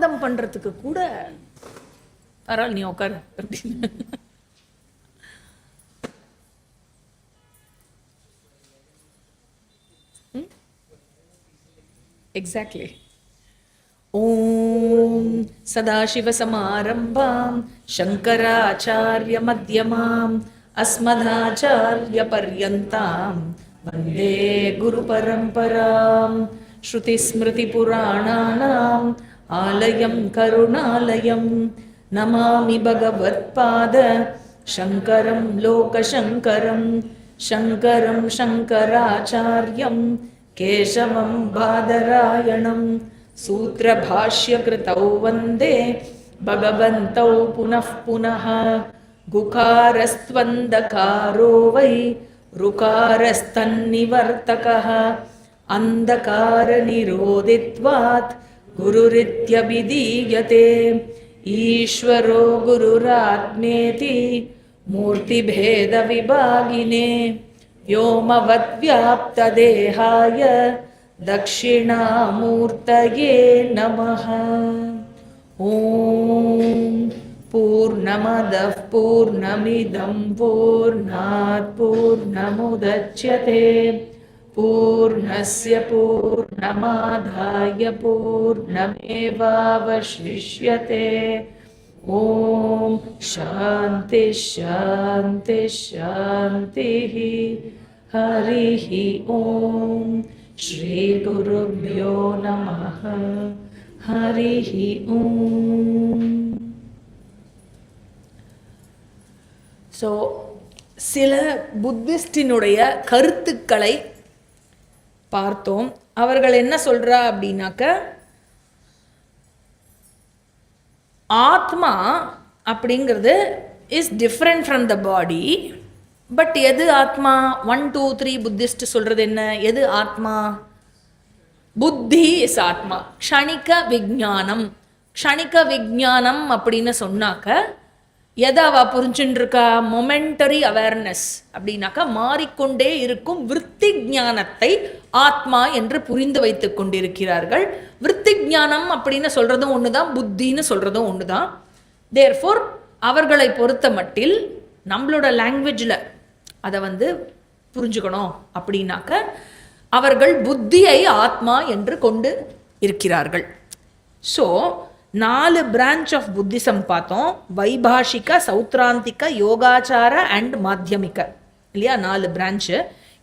வாதம் பண்றதுக்கு கூட பரவாயில்ல நீ உட்காரு அப்படின்னு. எக்ஸாக்ட்லி. ஓம் சதாசிவசமாரம்பாம் சங்கராச்சார்ய மத்யமாம் அஸ்மதாச்சார்ய பர்யந்தாம் வந்தே குரு பரம்பராம். ஸ்ருதி ஸ்மிருதி புராணானாம் ஆலயம் கருணாலயம் நமாமி பகவத்பாத சங்கரம் லோகசங்கரம். சங்கரம் சங்கராச்சார்யம் கேசவம் பாதராயணம். सूत्रभाष्यकृतौ वन्दे भगवन्तौ पुनः पुनः. गुकारस्त्वन्धकारो वै ऋकारस्तन्निवर्तकः. अन्धकारनिरोधित्वात् गुरुरित्यभिधीयते. ईश्वरो गुरुरात्मेति मूर्तिभेदविभागिने व्योमवद्व्याप्तदेहाय दक्षिणामूर्तये नमः. ॐ पूर्णमदः पूर्णमिदं पूर्णात् पूर्णमुदच्यते पूर्णस्य पूर्णमादाय पूर्णमेवावशिष्यते. ॐ शान्ति शान्ति शान्तिः. हरिः ॐ. श्री गुरुभ्यो नमः. हरिः ॐ. ஸோ சில புத்திஸ்டினுடைய கருத்துக்களை பார்த்தோம். அவர்கள் என்ன சொல்றா அப்படின்னாக்க, ஆத்மா அப்படிங்கிறது is different from the body. But எது ஆத்மா? 1 2 3 புத்திஸ்ட் சொல்றது என்ன? எது ஆத்மா? புத்தி இஸ் ஆத்மா. க்ஷணிக விஜானம். க்ஷணிக விஜானம் அப்படின்னு சொன்னாக்க எதை அவ புரிஞ்சுட்டு இருக்கா? மொமெண்டரி அவேர்னஸ் அப்படின்னாக்கா மாறிக்கொண்டே இருக்கும் விருத்தி ஞானத்தை ஆத்மா என்று புரிந்து வைத்துக் கொண்டிருக்கிறார்கள். விருத்தி ஞானம் அப்படின்னு சொல்றதும் ஒண்ணுதான், புத்தின்னு சொல்றதும் ஒண்ணுதான். தேர்ஃபோர் அவர்களை பொறுத்த மட்டில் நம்மளோட லாங்குவேஜில் அதை புரிஞ்சுக்கணும் அப்படின்னாக்க அவர்கள் புத்தியை ஆத்மா என்று கொண்டு இருக்கிறார்கள். ஸோ 4 பிரான்ச் ஆஃப் புத்திசம் பார்த்தோம். வைபாஷிக, சௌத்ராந்திக, யோகாச்சார அண்ட் மாத்தியமிக, இல்லையா? 4 பிரான்ச்சு.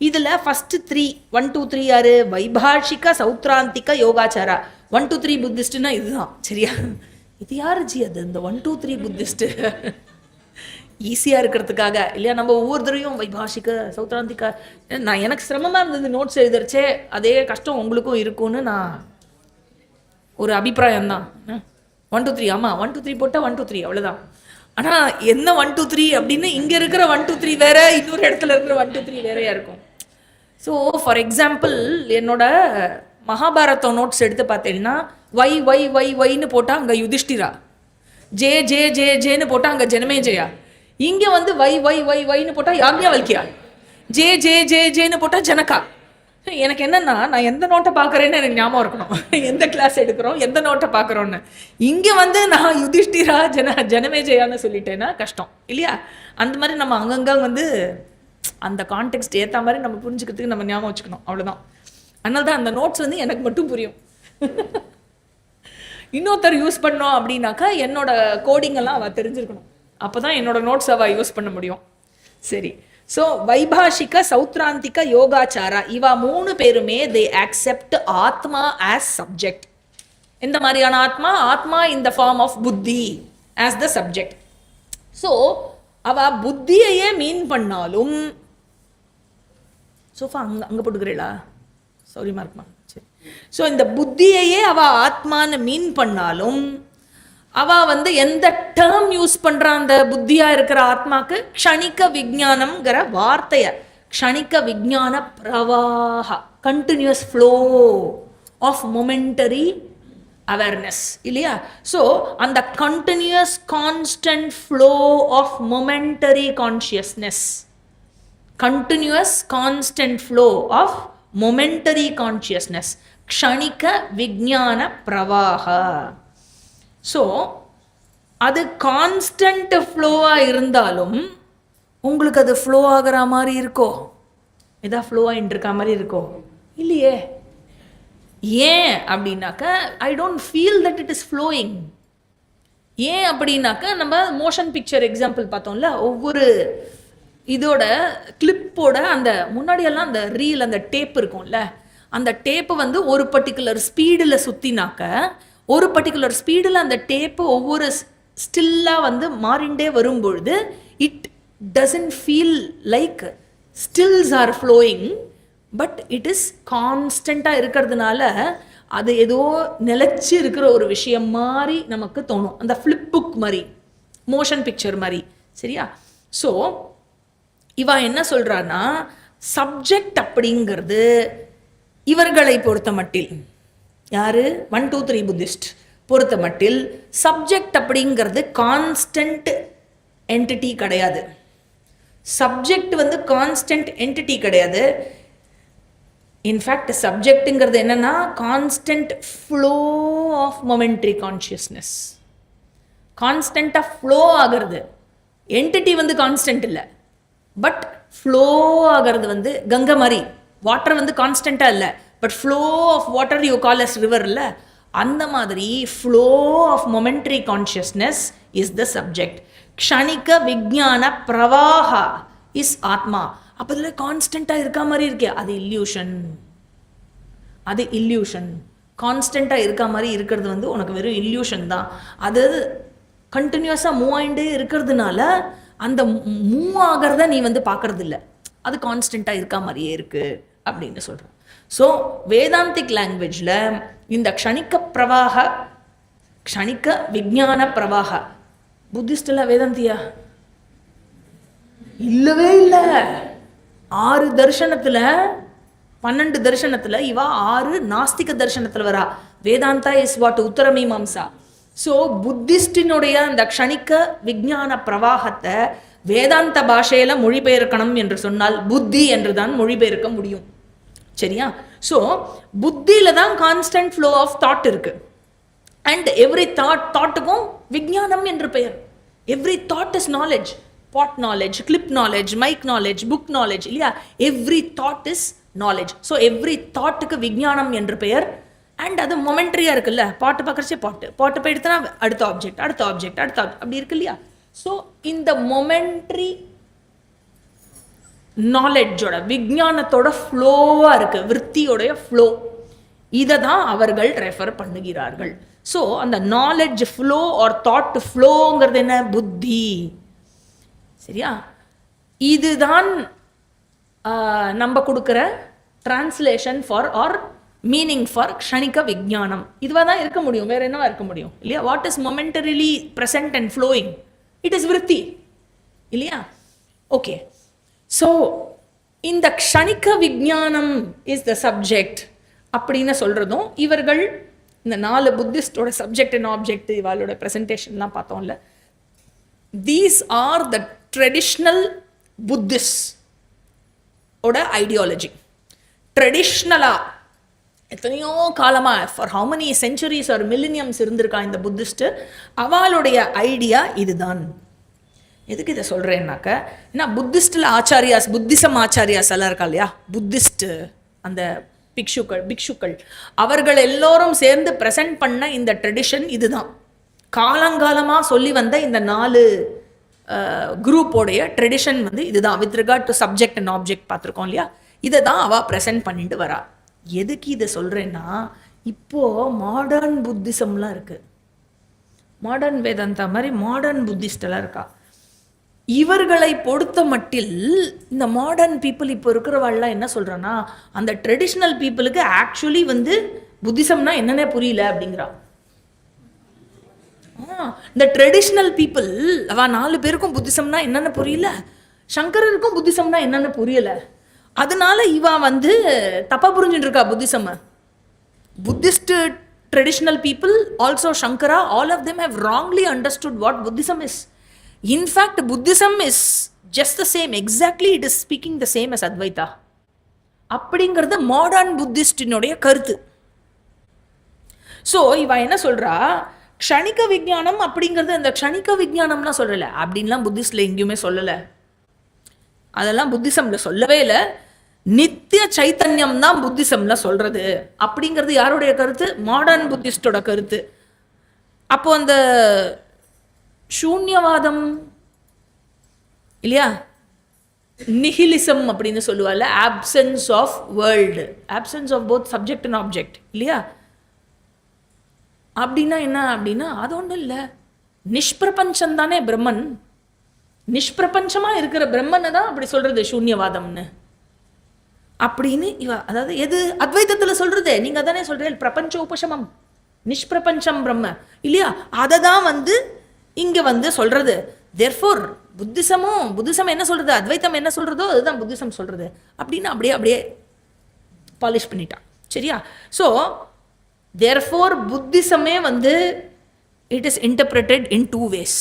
இதில் ஃபர்ஸ்ட் 3 1 2 3 யாரு? வைபாஷிக, சௌத்ராந்திக, யோகாச்சாரா. 1 2 3 புத்திஸ்ட்னா இதுதான், சரியா? இது யாரு ஜி? அது இந்த 1 2 3 புத்திஸ்ட் ஈஸியாக இருக்கிறதுக்காக, இல்லையா? நம்ம ஒவ்வொருத்தரையும் வைபாஷிக்க, சௌத்ராந்திக்கா, நான் எனக்கு சிரமமாக இருந்தது நோட்ஸ் எழுதுறச்சே. அதே கஷ்டம் உங்களுக்கும் இருக்கும்னு நான் ஒரு அபிப்பிராயம்தான். 1 2 3, ஆமாம் 1 2 3 போட்டால் 1 2 3 அவ்வளோதான். ஆனால் என்ன 1 2 3 அப்படின்னு இங்கே இருக்கிற 1 2 3 வேற, இன்னொரு இடத்துல இருக்கிற 1 2 3 வேறையாக இருக்கும். ஸோ ஃபார் எக்ஸாம்பிள் என்னோட மகாபாரதம் நோட்ஸ் எடுத்து பார்த்தீங்கன்னா வைன்னு போட்டால் அங்கே யுதிஷ்டிரா, ஜே ஜே ஜே ஜேன்னு போட்டால் அங்கே ஜனமே ஜெயா. இங்கே வைன்னு போட்டால் யாக்ஞவல்கியா, ஜே ஜே ஜே ஜேன்னு போட்டால் ஜனகா. எனக்கு என்னன்னா, நான் எந்த நோட்டை பார்க்குறேன்னு எனக்கு ஞாபகம் இருக்கணும், எந்த கிளாஸ் எடுக்கிறோம், எந்த நோட்டை பார்க்குறோன்னு. இங்கே நான் யுதிஷ்டிரா ஜனமே ஜெயான்னு சொல்லிட்டேன்னா கஷ்டம், இல்லையா? அந்த மாதிரி நம்ம அங்கங்கே அந்த கான்டெக்ஸ்ட் ஏற்ற மாதிரி நம்ம புரிஞ்சுக்கிறதுக்கு நம்ம ஞாபகம் வச்சுக்கணும், அவ்வளோதான். அதனால தான் அந்த நோட்ஸ் எனக்கு மட்டும் புரியும். இன்னொருத்தர் யூஸ் பண்ணோம் அப்படின்னாக்கா என்னோட கோடிங்கெல்லாம் அவள் தெரிஞ்சிருக்கணும், அப்போ தான் என்னோட நோட்ஸ் அவள் யூஸ் பண்ண முடியும். சரி, ஸோ வைபாஷிக, சௌத்ராந்திக, யோகாச்சாரா, இவா 3 பேருமே தே அக்செப்ட் ஆத்மா ஆஸ் சப்ஜெக்ட். இந்த மாதிரியான ஆத்மா, ஆத்மா இன் த ஃபார்ம் ஆஃப் புத்தி ஆஸ் த சப்ஜெக்ட். ஸோ அவ புத்தியையே மீன் பண்ணாலும், சோஃபா அங்கே போட்டுக்கிறீங்களா? சாரி மார்க்மா. சரி, ஸோ இந்த புத்தியையே அவ ஆத்மான்னு மீன் பண்ணாலும் அவ எந்த டேர்ம் யூஸ் பண்றா அந்த புத்தியா இருக்கிற ஆத்மாக்கு? க்ஷணிக விஜானம்ங்கிற வார்த்தைய, க்ஷணிக விஜான பிரவாஹ, continuous flow of momentary awareness, இல்லையா? ஸோ அந்த continuous constant flow of momentary consciousness, continuous constant flow of momentary consciousness, kshanika vijnana pravaha. So அது கான்ஸ்டன்ட் ஃப்ளோவாக இருந்தாலும் உங்களுக்கு அது ஃப்ளோ ஆகிற மாதிரி இருக்கோ? எதா ஃப்ளோ ஆகிட்டு இருக்க மாதிரி இருக்கோ? இல்லையே. ஏன் அப்படின்னாக்கா I don't feel that it is flowing. ஏன் அப்படின்னாக்கா நம்ம மோஷன் பிக்சர் எக்ஸாம்பிள் பார்த்தோம்ல, ஒவ்வொரு இதோட கிளிப்போட அந்த முன்னாடியெல்லாம் அந்த ரீல் அந்த டேப் இருக்கும்ல, அந்த டேப்பு வந்து ஒரு பர்டிகுலர் ஸ்பீடில் சுற்றினாக்க ஒரு பர்டிகுலர் ஸ்பீடில் அந்த டேப்பு ஒவ்வொரு ஸ்டில்லாக வந்து மாறிண்டே வரும்பொழுது it doesn't feel like stills are flowing, but it is கான்ஸ்டண்ட்டாக இருக்கிறதுனால அது ஏதோ நிலச்சி இருக்கிற ஒரு விஷயம் மாதிரி நமக்கு தோணும். அந்த ஃப்ளிப் புக் மாதிரி, மோஷன் பிக்சர் மாதிரி. சரியா? ஸோ இவா என்ன சொல்கிறான்னா, சப்ஜெக்ட் அப்படிங்கிறது இவர்களை பொறுத்த மட்டில், யார் 1 2 3 புத்திஸ்ட் பொறுத்த மட்டில் சப்ஜெக்ட் அப்படிங்கிறது கான்ஸ்டன்ட் என்டிட்டி கிடையாது. சப்ஜெக்ட் வந்து கான்ஸ்டன்ட் என்டிட்டி கிடையாது. இன்ஃபேக்ட் சப்ஜெக்ட்டுங்கிறது என்னன்னா constant flow of momentary consciousness. கான்ஸ்டண்ட்டாக ஃப்ளோ ஆகிறது. என்டிட்டி வந்து கான்ஸ்டன்ட் இல்லை, பட் ஃப்ளோ ஆகிறது வந்து கங்கை மாதிரி. வாட்டர் வந்து கான்ஸ்டண்ட்டாக இல்லை, but flow of water you call as river இல்லை, அந்த மாதிரி flow of momentary consciousness is the subject. க்ஷணிக விஜான பிரவாஹா இஸ் ஆத்மா. அப்போ இதில் கான்ஸ்டண்ட்டாக இருக்க மாதிரி இருக்கே, அது இல்யூஷன். அது இல்யூஷன். கான்ஸ்டண்ட்டாக இருக்க மாதிரி இருக்கிறது வந்து உனக்கு வெறும் இல்யூஷன் தான். அது கண்டினியூஸாக மூவ் ஆகிட்டே இருக்கிறதுனால அந்த மூவ் ஆகிறத நீ வந்து பார்க்கறது இல்லை, அது கான்ஸ்டண்ட்டாக இருக்க மாதிரியே இருக்குது அப்படின்னு சொல்கிறேன். ஸோ வேதாந்திக் லாங்குவேஜில் இந்த க்ஷணிக்க பிரவாக, க்ஷணிக்க விஜான பிரவாக, புத்திஸ்டில் வேதாந்தியா இல்லவே இல்லை. 6 தர்ஷனத்தில் 12 தர்ஷனத்தில் இவா 6 நாஸ்திக தர்ஷனத்தில் வரா. Vedanta is what Uttaramimamsa. So புத்திஸ்டினுடைய அந்த க்ஷணிக்க விஜான பிரவாகத்தை வேதாந்த பாஷையில் மொழிபெயர்க்கணும் என்று சொன்னால் புத்தி என்று தான் மொழிபெயர்க்க முடியும். சரியா? ஸோ புத்தியில் தான் கான்ஸ்டன்ட் ஃப்ளோ ஆஃப் தாட் இருக்கு. அண்ட் எவ்ரி தாட்டுக்கும் விஜானம் என்று பெயர். Every thought is knowledge. Pot knowledge, clip knowledge, mike knowledge, book knowledge இல்லையா? Every thought is knowledge. So every தாட்டுக்கு விஜானம் என்று பெயர். அண்ட் அது மொமெண்ட்ரியாக இருக்குல்ல, பாட்டு பார்க்குறச்சே பாட்டு போய் எடுத்தனா அடுத்த ஆப்ஜெக்ட், அடுத்த ஆப்ஜெக்ட், அடுத்த அப்படி இருக்கு இல்லையா? ஸோ இந்த மொமெண்ட்ரி நாலேஜோட விஜானத்தோட ஃப்ளோவாக இருக்கு, விற்த்தியோடைய ஃப்ளோ. இதை தான் அவர்கள் ரெஃபர் பண்ணுகிறார்கள். ஸோ அந்த நாலேஜ் ஃப்ளோ ஆர் தாட் ஃப்ளோங்கிறது என்ன? புத்தி. சரியா? இதுதான் நம்ம கொடுக்குற translation for or meaning for க்ஷணிக விஜானம். இதுவாக தான் இருக்க முடியும், வேற என்னவா இருக்க முடியும் இல்லையா? What is மொமெண்டரிலி present and flowing? It is விருத்தி இல்லையா? ஓகே. ஸோ இந்த க்ஷணிக விஜானம் இஸ் த சப்ஜெக்ட் அப்படின்னு சொல்கிறதும் இவர்கள் இந்த 4 புத்திஸ்டோட சப்ஜெக்ட் அண்ட் ஆப்ஜெக்ட் இவளோட ப்ரெசன்டேஷன்லாம் பார்த்தோம்ல, these are the traditional Buddhist ஓட ஐடியாலஜி. ட்ரெடிஷ்னலாக எத்தனையோ காலமாக for how many centuries or millenniums இருந்திருக்கா இந்த புத்திஸ்ட்டு. அவளுடைய ஐடியா இதுதான். எதுக்கு இதை சொல்கிறேன்னாக்க, ஏன்னா புத்திஸ்டில் ஆச்சாரியாஸ், புத்திசம் ஆச்சாரியாஸ் எல்லாம் இருக்கா இல்லையா, புத்திஸ்ட்டு அந்த பிக்ஷுக்கள் அவர்கள் எல்லோரும் சேர்ந்து ப்ரெசென்ட் பண்ண இந்த ட்ரெடிஷன் இதுதான். காலங்காலமாக சொல்லி வந்த இந்த 4 குரூப்போடைய ட்ரெடிஷன் வந்து இதுதான். With regard to subject and object பார்த்துருக்கோம் இல்லையா, இதை தான் அவள் ப்ரெசென்ட் பண்ணிட்டு வரா. எதுக்கு இதை சொல்கிறேன்னா, இப்போது மாடர்ன் புத்திசம்லாம் இருக்குது, மாடர்ன் வேதாந்தா மாதிரி மாடர்ன் புத்திஸ்டெல்லாம் இருக்கா. இவர்களை பொறுத்த மட்டில் இந்த மாடர்ன் பீப்புள் இப்போ இருக்கிறவாள்லாம் என்ன சொல்கிறான்னா, அந்த ட்ரெடிஷ்னல் பீப்புளுக்கு ஆக்சுவலி வந்து புத்திசம்னா என்னன்னே புரியல அப்படிங்கிறா. இந்த ட்ரெடிஷ்னல் பீப்புள் அவள் 4 பேருக்கும் புத்திசம்னா என்னென்னு புரியல, சங்கரருக்கும் புத்திசம்னா என்னென்னு புரியலை. அதனால இவா வந்து தப்பா புரிஞ்சுட்டு இருக்கா Buddhism. Buddhist traditional people also Shankara, all of them have wrongly understood what Buddhism is. In fact Buddhism is just the same, exactly it is speaking the same as Advaita அப்படிங்கிறது மாடர்ன் புத்திஸ்டினுடைய கருத்து. ஸோ இவ என்ன சொல்றா, க்ஷணிக விஞ்ஞானம் அப்படிங்கிறது அந்த க்ஷணிக விஞ்ஞானம்லாம் சொல்லலை, அப்படின்லாம் புத்திஸ்டில் எங்கேயுமே சொல்லலை. அதெல்லாம் புத்திசம்ல சொல்லவே இல்லை. நித்திய சைத்தன்யம் தான் புத்திசம்ல சொல்றது அப்படிங்கிறது யாருடைய கருத்து? மாடர்ன் புத்திஸ்டோட கருத்து. அப்போ அந்த சூன்யவாதம் இல்லையா, நிஹிலிசம் அப்படின்னு சொல்லுவாள், absence of world, absence of both subject and object இல்லையா. அப்படின்னா என்ன அப்படின்னா அது ஒன்றும் இல்லை, நிஷ்பிரபஞ்சம் தானே பிரம்மன். நிஷ்பிரபஞ்சமா இருக்கிற பிரம்மனை தான் அப்படி சொல்றது சூன்யவாதம்னு அப்படின்னு அதாவது எது அத்வைத்தத்துல சொல்றது. நீங்க தானே சொல்றீங்க பிரபஞ்ச உபசமம், நிஷ்பிரபஞ்சம் பிரம்ம இல்லையா, அதை தான் இங்க சொல்றது. தேர்ஃபோர் புத்திசம் என்ன சொல்றது, அத்வைத்தம் என்ன சொல்றதோ அதுதான் புத்திசம் சொல்றது அப்படின்னு அப்படியே பாலிஷ் பண்ணிட்டான். சரியா? ஸோ தேர்ஃபோர் புத்திசமே it is interpreted in two ways,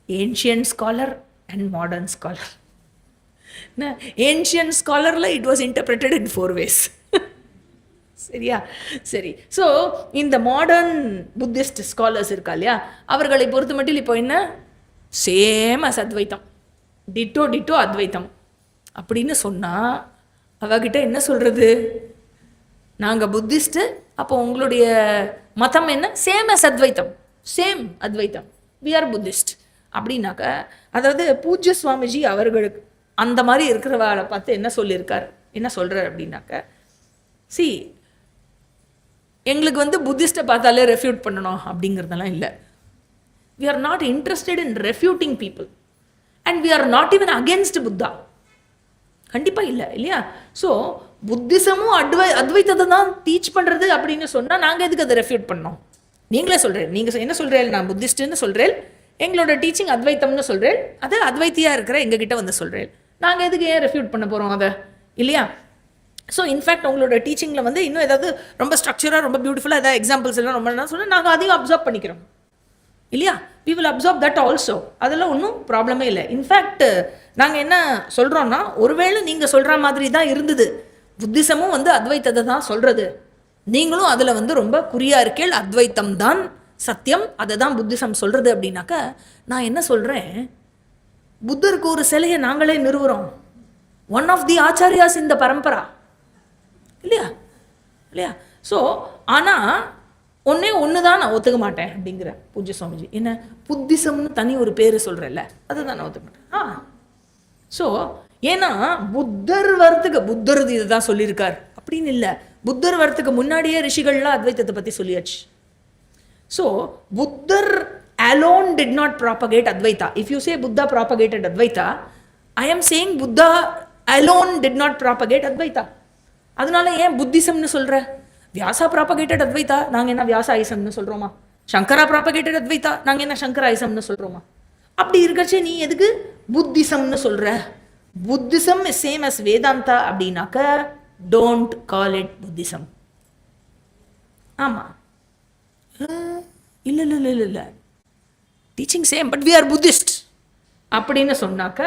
ancient scholar and modern scholar. Ancient scholarல it was interpreted in 4 ways. சரியா? சரி. ஸோ இந்த மாடர்ன் புத்திஸ்ட் ஸ்காலர்ஸ் இருக்கா இல்லையா, அவர்களை பொறுத்த மட்டும் இப்போ என்ன, சேம் அஸ் அத்வைத்தம், டிட்டோ அத்வைத்தம் அப்படின்னு சொன்னால் அவகிட்ட என்ன சொல்கிறது, நாங்கள் புத்திஸ்ட்டு, அப்போ உங்களுடைய மதம் என்ன, சேம் அஸ் அத்வைத்தம், சேம் அத்வைத்தம், வி ஆர் புத்திஸ்ட் அப்படின்னாக்க, அதாவது பூஜ்ய சுவாமிஜி அவர்களுக்கு அந்த மாதிரி இருக்கிறவளை பார்த்து என்ன சொல்லியிருக்கார், என்ன சொல்கிறார் அப்படின்னாக்க, சி எங்களுக்கு புத்திஸ்ட்டை பார்த்தாலே ரெஃப்யூட் பண்ணணும் அப்படிங்கிறதெல்லாம் இல்லை. We are not interested in refuting people and we are not even against Buddha. கண்டிப்பாக இல்லை இல்லையா. ஸோ புத்திசமும் அத்வைத்தத்தை தான் டீச் பண்ணுறது அப்படின்னு சொன்னால் நாங்கள் எதுக்கு அதை ரெஃப்யூட் பண்ணோம்? நீங்களே சொல்கிறேன், நீங்கள் என்ன சொல்கிறேன், நான் புத்திஸ்ட்டுன்னு சொல்கிறேன், எங்களோட டீச்சிங் அத்வைத்தம்னு சொல்கிறேன், அது அத்வைத்தியாக இருக்கிற எங்ககிட்ட சொல்கிறேன், நாங்கள் எதுக்கு ஏன் ரெஃப்யூட் பண்ண போகிறோம் அதை இல்லையா. ஸோ இன்ஃபேக்ட் உங்களோட டீச்சிங்கில் இன்னும் ஏதாவது ரொம்ப ஸ்ட்ரக்சராக ரொம்ப பியூட்டிஃபுல்லாக ஏதாவது எக்ஸாம்பிள்ஸ் எல்லாம் ரொம்ப என்ன சொன்னால் நாங்கள் அதையும் அப்சர்வ் பண்ணிக்கிறோம் இல்லையா. We will observe that also, அதெல்லாம் ஒன்றும் ப்ராப்ளமே இல்லை. இன்ஃபேக்ட் நாங்கள் என்ன சொல்கிறோன்னா, ஒருவேளை நீங்கள் சொல்கிற மாதிரி தான் இருந்தது, புத்திசமும் அத்வைத்தத்தை தான் சொல்கிறது, நீங்களும் அதில் ரொம்ப குறியாக இருக்கேள், அத்வைத்தம் தான் சத்தியம், அதை தான் புத்திசம் சொல்கிறது அப்படின்னாக்க, நான் என்ன சொல்கிறேன், புத்தருக்கு ஒரு சிலையை நாங்களே நிறுவுறோம், ஒன் ஆஃப் தி ஆச்சாரியாஸ் இந்த பரம்பரா இல்லையா இல்லையா. ஸோ ஆனால் ஒன்று தான் நான் ஒத்துக்க மாட்டேன் அப்படிங்கிற பூஜ்ய சுவாமிஜி, என்ன புத்திசம்னு தனி ஒரு பேர் சொல்கிறேன்ல, அதுதான் நான் ஒத்துக்க மாட்டேன். ஸோ ஏன்னா புத்தர் இதை தான் சொல்லியிருக்கார் அப்படின்னு இல்லை, புத்தர் வரத்துக்கு முன்னாடியே ரிஷிகள்லாம் அத்வைத்தத்தை பற்றி சொல்லியாச்சு. So Buddha alone did not propagate Advaita. If you say Buddha propagated Advaita, I am saying Buddha alone did not propagate Advaita. அதனால ஏன் புத்திசம்னு சொல்கிற? வியாசா ப்ராபகேட்டட் அத்வைத்தா, நாங்கள் என்ன வியாசாயிசம்னு சொல்கிறோமா? சங்கரா ப்ராபகேட்டட் அத்வைத்தா, நாங்கள் என்ன சங்கராயிசம்னு சொல்கிறோமா? அப்படி இருக்கச்சே நீ எதுக்கு புத்திசம்னு சொல்கிற? Buddhism is same as Vedanta அப்படின்னாக்க டோன்ட் கால் இட் புத்திசம். ஆமாம், இல்லை இல்லை இல்லை இல்லை, teaching same but we are Buddhist அப்படின்னு சொன்னாக்க,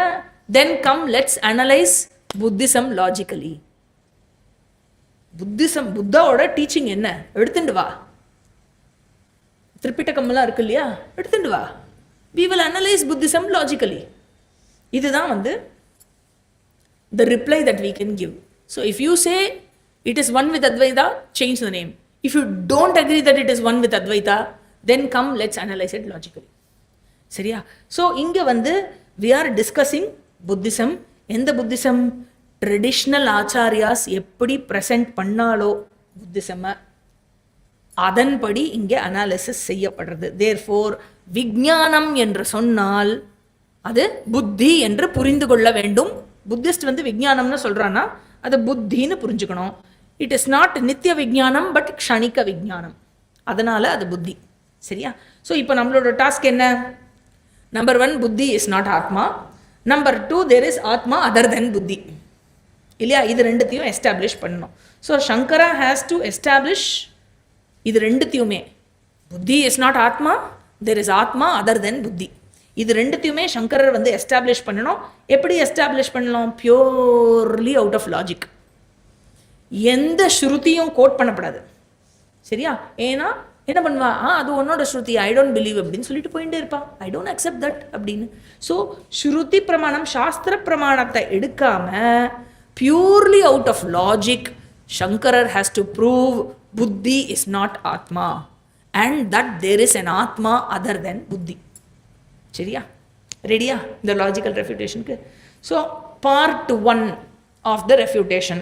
then come let's analyse Buddhism logically. Buddhism புத்தாவோட டீச்சிங் என்ன எடுத்துட்டு வா, திரிபிட்டகம்லாம் இருக்கு இல்லையா, எடுத்துட்டு வா, we will analyze Buddhism logically. இதுதான் the reply that we can give. So if you say it is one with Advaita, change the name. If you don't agree that it is one with Advaita, then come let's analyze it logically. சரியா? So இங்கே we are discussing Buddhism. எந்த Buddhism? Traditional ஆச்சாரியாஸ் எப்படி present பண்ணாலோ புத்திசமை அதன்படி இங்கே analysis செய்யப்படுறது. Therefore விஞ்ஞானம் என்று சொன்னால் அது புத்தி என்று புரிந்து கொள்ள வேண்டும். புத்திஸ்ட் விஞ்ஞானம்னு சொல்கிறான்னா அது புத்தின்னு புரிஞ்சுக்கணும். இட் இஸ் நாட் நித்திய விஞ்ஞானம் பட் க்ஷணிக விஞ்ஞானம், அதனால் அது புத்தி. சரியா? ஸோ இப்போ நம்மளோட டாஸ்க் என்ன? Number 1, buddhi is not atma. Number 2, there is atma other தென் புத்தி இல்லையா. இது ரெண்டுத்தையும் எஸ்டாப்ளிஷ் பண்ணணும். So Shankara has to establish இது ரெண்டுத்தையுமே. Buddhi is not atma, there is atma other தென் புத்தி. இது ரெண்டுத்தையுமே சங்கரர் எஸ்டாப்ளிஷ் பண்ணணும். எப்படி எஸ்டாப்ளிஷ் பண்ணலாம்? Purely out of logic. எந்த ஸ்ருதியும் கோட் பண்ணப்படாது. சரியா? ஏன்னா என்ன பண்ணுவா, அது உன்னோட ஸ்ருதி, ஐ டோன்ட் பிலீவ் அப்படின்னு சொல்லிட்டு போயிட்டே இருப்பான். ஐ டோன்ட் அக்செப்ட் தட் அப்படின்னு. ஸோ ஸ்ருதி பிரமாணம், சாஸ்திர பிரமாணத்தை எடுக்காம பியூர்லி அவுட் ஆஃப் லாஜிக் சங்கரர் ஹேஸ் டு ப்ரூவ் புத்தி இஸ் நாட் ஆத்மா and that there is an ஆத்மா அதர் தென் புத்தி. சரியா? ரெடியா இந்த லாஜிக்கல் ரெஃப்யூட்டேஷனுக்கு? ஸோ பார்ட் 1 ஆஃப் த ரெஃப்யூட்டேஷன்,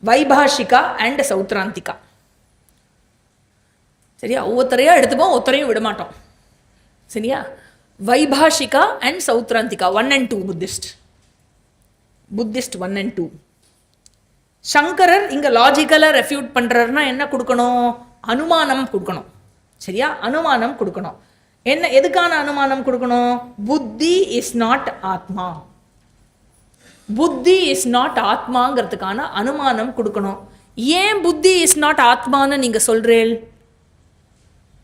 வைபாஷிகா அண்ட் சௌத்ராந்திகா. சரியா? ஒவ்வொருத்தரையா எடுத்துப்போம், ஒருத்தரையும் விடமாட்டோம். சரியா? Vaibhashika and Sautrantika 1 and 2 Buddhist 1 and 2. சங்கரர் இங்க லாஜிக்கலா ரெஃப்யூட் பண்றாருன்னா என்ன கொடுக்கணும்? அனுமானம் கொடுக்கணும். சரியா? அனுமானம் கொடுக்கணும். என்ன, எதுக்கான அனுமானம் கொடுக்கணும்? புத்தி இஸ் நாட் ஆத்மா, புத்தி இஸ் நாட் ஆத்மாங்கிறதுக்கான அனுமானம் கொடுக்கணும். ஏன் புத்தி இஸ் நாட் ஆத்மான்னு நீங்க சொல்றேன்?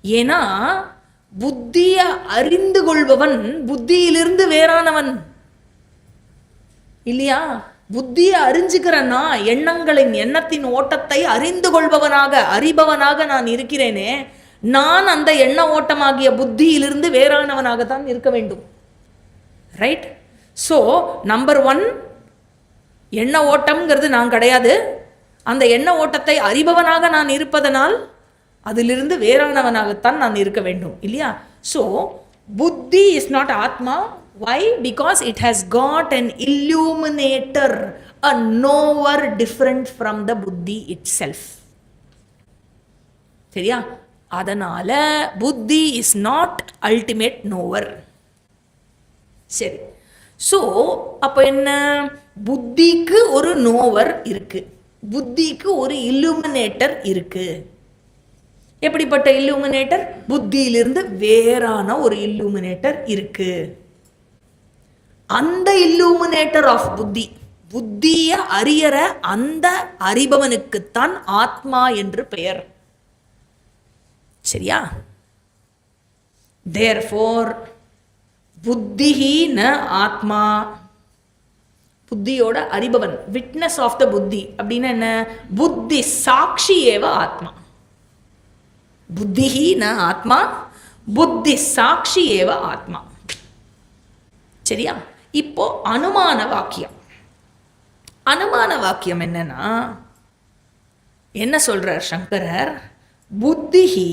ஏன்னா புத்திய அறிந்து கொள்பவன் புத்தியிலிருந்து வேறானவன் இல்லையா? புத்தியை அறிஞ்சுக்கிறன்னா எண்ணங்களின் எண்ணத்தின் ஓட்டத்தை அறிந்து கொள்பவனாக, அறிபவனாக நான் இருக்கிறேனே, நான் அந்த எண்ண ஓட்டமாகிய புத்தியிலிருந்து வேறானவனாக தான் இருக்க வேண்டும். ரைட்? ஸோ நம்பர் 1, எண்ண ஓட்டம்ங்கிறது நான் கிடையாது. அந்த எண்ண ஓட்டத்தை அறிபவனாக நான் இருப்பதனால் அதிலிருந்து வேறானவனாகத்தான் நான் இருக்க வேண்டும் இல்லையா? ஸோ புத்தி இஸ் நாட் ஆத்மா. Why? Because it has got an illuminator, a knower different from the buddhi itself. சரியா? அதனால புத்தி இஸ் நாட் அல்டிமேட் knower. சரி. ஸோ அப்போ என்ன? புத்திக்கு ஒரு நோவர் இருக்கு, புத்திக்கு ஒரு இல்லுமினேட்டர் இருக்கு. எப்படிப்பட்ட இல்லுமினேட்டர்? புத்தியிலிருந்து வேறான ஒரு இல்லுமினேட்டர் இருக்கு. அந்த இல்லுமினேட்டர் ஆஃப் புத்தி, புத்திய அறியற அந்த அறிபவனுக்குத்தான் ஆத்மா என்று பெயர். சரியா? தேர்ஃபோர் புத்திஹி ந ஆத்மா, புத்தியோட அறிபவன், விட்னஸ் ஆஃப் த புத்தி அப்படின்னா என்ன? புத்தி சாட்சி ஏவ ஆத்மா. புத்திஹி ந ஆத்மா, புத்தி சாட்சி ஏவ ஆத்மா. சரியா? இப்போ அனுமான வாக்கியம். அனுமான வாக்கியம் என்னன்னா, என்ன சொல்றார் சங்கரர்? புத்திஹி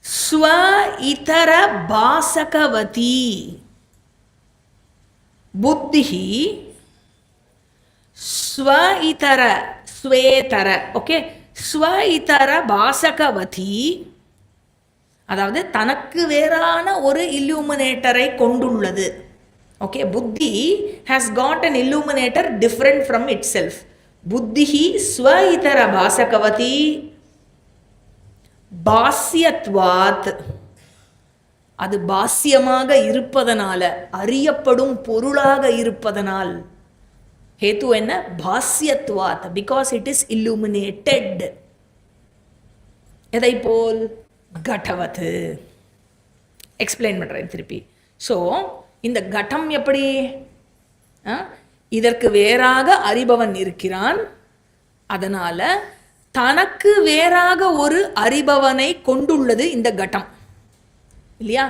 ஸ்வ இதர பாசகவதி, புத்திஹி ஸ்வ இதர, ஸ்வேதர, ஓகே, ஸ்வ இதர பாசகவதி, அதாவது தனக்கு வேறான ஒரு இல்லுமினேட்டரை கொண்டுள்ளது. ஓகே, புத்தி has got an illuminator different from itself. புத்திஹி ஸ்வ இதர பாசகவதி பாஸ்யத்வாத், அது பாஸ்யமாக இருப்பதனால, அறியப்படும் பொருளாக இருப்பதனால். ஹேத்து என்ன? பாஸ்யத்வாத், பிகாஸ் இட் இஸ் இல்லுமினேட்டட். எதை போல்? கடவது. எக்ஸ்பிளைன் பண்ணுறேன் திருப்பி. ஸோ இந்த கடம் எப்படி? இதற்கு வேறாக அறிபவன் இருக்கிறான், அதனால தனக்கு வேறாக ஒரு அறிபவனை கொண்டுள்ளது இந்த கடம் இல்லையா?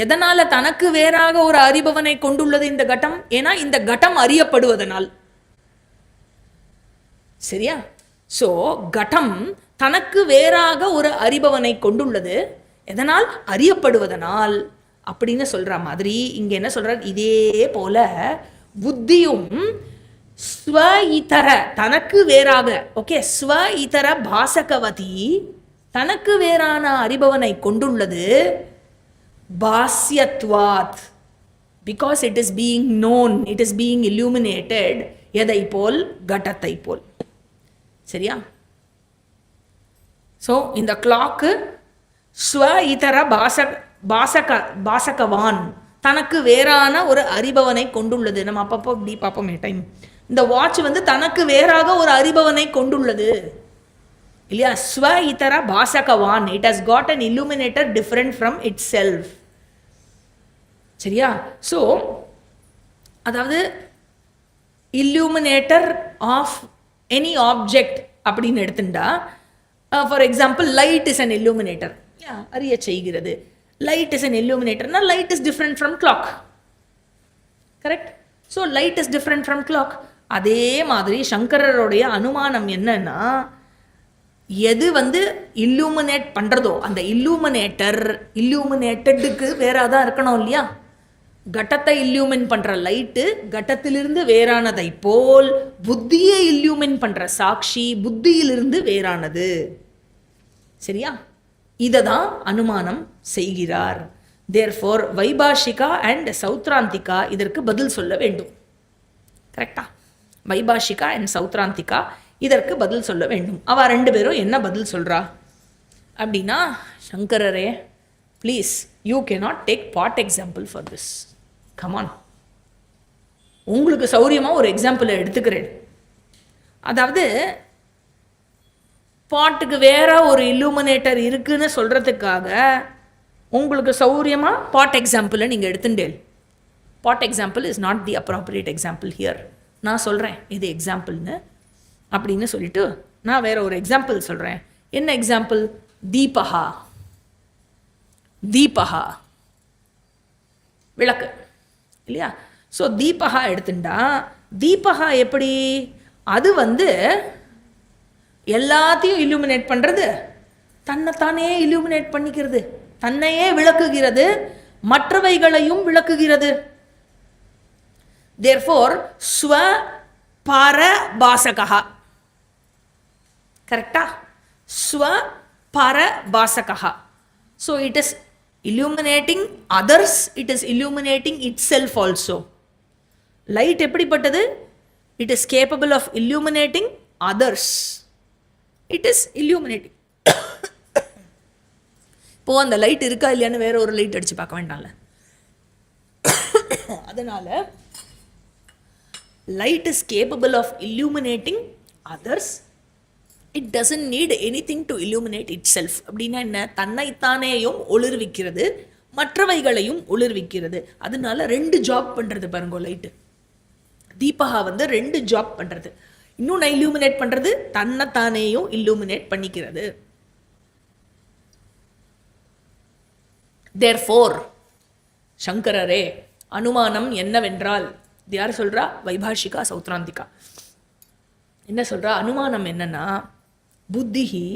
எதனால தனக்கு வேறாக ஒரு அறிபவனை கொண்டுள்ளது இந்த கடம்? ஏன்னா இந்த கடம் அறியப்படுவதனால். சரியா? ஸோ கடம் தனக்கு வேறாக ஒரு அறிபவனை கொண்டுள்ளது, எதனால்? அறியப்படுவதனால் அப்படின்னு சொல்ற மாதிரி இங்க என்ன சொல்றார்? இதே போல புத்தியும் ஸ்வ இதர, தனக்கு வேறாக, ஓகே, ஸ்வ இதர பாசகவதி, தனக்கு வேறான அறிபவனை கொண்டுள்ளது. பாஸ்யத்வாத், because it is being known, it is being illuminated. எதை போல்? கடத்தை போல். சரியா? ஸோ இந்த கிளாக்கு ஸ்வ இதர பாசகவான், தனக்கு வேறான ஒரு அறிபவனை கொண்டுள்ளது. நம்ம அப்பப்போ இப்படி பார்ப்போமே டைம். இந்த வாட்ச் வந்து தனக்கு வேறாக ஒரு அறிபவனை கொண்டுள்ளது இல்லையா? ஸ்வ இதர பாசகவான், it has got an illuminator different from itself. சரியா? ஸோ அதாவது இல்லுமினேட்டர் ஆஃப் எனி ஆப்ஜெக்ட் அப்படின்னு எடுத்துட்டா, for example light is an illuminator, அறிய செய்கிறது. லைட் இஸ் அன் இல்லுமினேட்டர்னா light is different from clock. Correct? So light is different from clock. அதே மாதிரி சங்கரருடைய அனுமானம் என்னன்னா, எது இல்லுமினேட் பண்ணுறதோ அந்த இல்லுமினேட்டடுக்கு வேறாதான் இருக்கணும் இல்லையா? கட்டத்தை இல்லுமின் பண்ணுற லைட்டு கட்டத்திலிருந்து வேறானதை போல் புத்தியை இல்லுமின் பண்ணுற சாட்சி புத்தியிலிருந்து வேறானது. சரியா? இதை தான் அனுமானம் செய்கிறார். தேர்ஃபோர் வைபாஷிகா அண்ட் சௌத்ராந்திகா இதற்கு பதில் சொல்ல வேண்டும். கரெக்டா? வைபாஷிகா அண்ட் சௌத்ராந்திகா இதற்கு பதில் சொல்ல வேண்டும். அவ ரெண்டு பேரும் என்ன பதில் சொல்றா அப்படின்னா, சங்கரரே please you cannot take pot example for this. Come on, உங்களுக்கு சௌரியமாக ஒரு எக்ஸாம்பிளை எடுத்துக்கிறேன். அதாவது பாட்டுக்கு வேற ஒரு இல்லுமினேட்டர் இருக்குன்னு சொல்கிறதுக்காக உங்களுக்கு சௌரியமாக பாட் எக்ஸாம்பிளை நீங்கள் எடுத்துட்டேன். Pot example is not the appropriate example here. நான் சொல்கிறேன் இது எக்ஸாம்பிள்னு அப்படின்னு சொல்லிட்டு நான் வேற ஒரு எக்ஸாம்பிள் சொல்கிறேன். என்ன எக்ஸாம்பிள்? தீபஹா. தீபஹா விளக்கு இல்லையா? ஸோ தீபஹா எடுத்துட்டா, தீபஹா எப்படி? அது எல்லாத்தையும் இல்லுமினேட் பண்ணுறது, தன்னைத்தானே இல்லுமினேட் பண்ணிக்கிறது, தன்னையே விளக்குகிறது, மற்றவைகளையும் விளக்குகிறது. தேர்ஃபோர் ஸ்வ பரபாசகா. கரெக்டா? ஸ்வ பரபாசகா. So it is illuminating others, it is illuminating itself also. Light எப்படிப்பட்டது? It is capable of illuminating others. It is illuminating. இப்போ அந்த லைட் இருக்கா இல்லையான்னு வேற ஒரு லைட் அடிச்சு பார்க்க வேண்டாம்ல. அதனால light is capable of illuminating others. It doesn't need anything to illuminate itself. அப்படின்னா என்ன? தன்னைத்தானேயும் ஒளிர்விக்கிறது, மற்றவைகளையும் ஒளிர்விக்கிறது. அதனால ரெண்டு ஜாப் பண்ணுறது பாருங்க லைட்டு. தீபகா ரெண்டு ஜாப் பண்ணுறது. இன்னொன்று இல்லுமினேட் பண்ணுறது, தன்னைத்தானேயும் இல்லுமினேட் பண்ணிக்கிறது. Therefore சங்கரரே அனுமானம் என்னவென்றால், இது யார் சொல்கிறா? வைபாஷிகா சௌத்ராந்திகா. என்ன சொல்கிறா? அனுமானம் என்னன்னா, புத்திஹி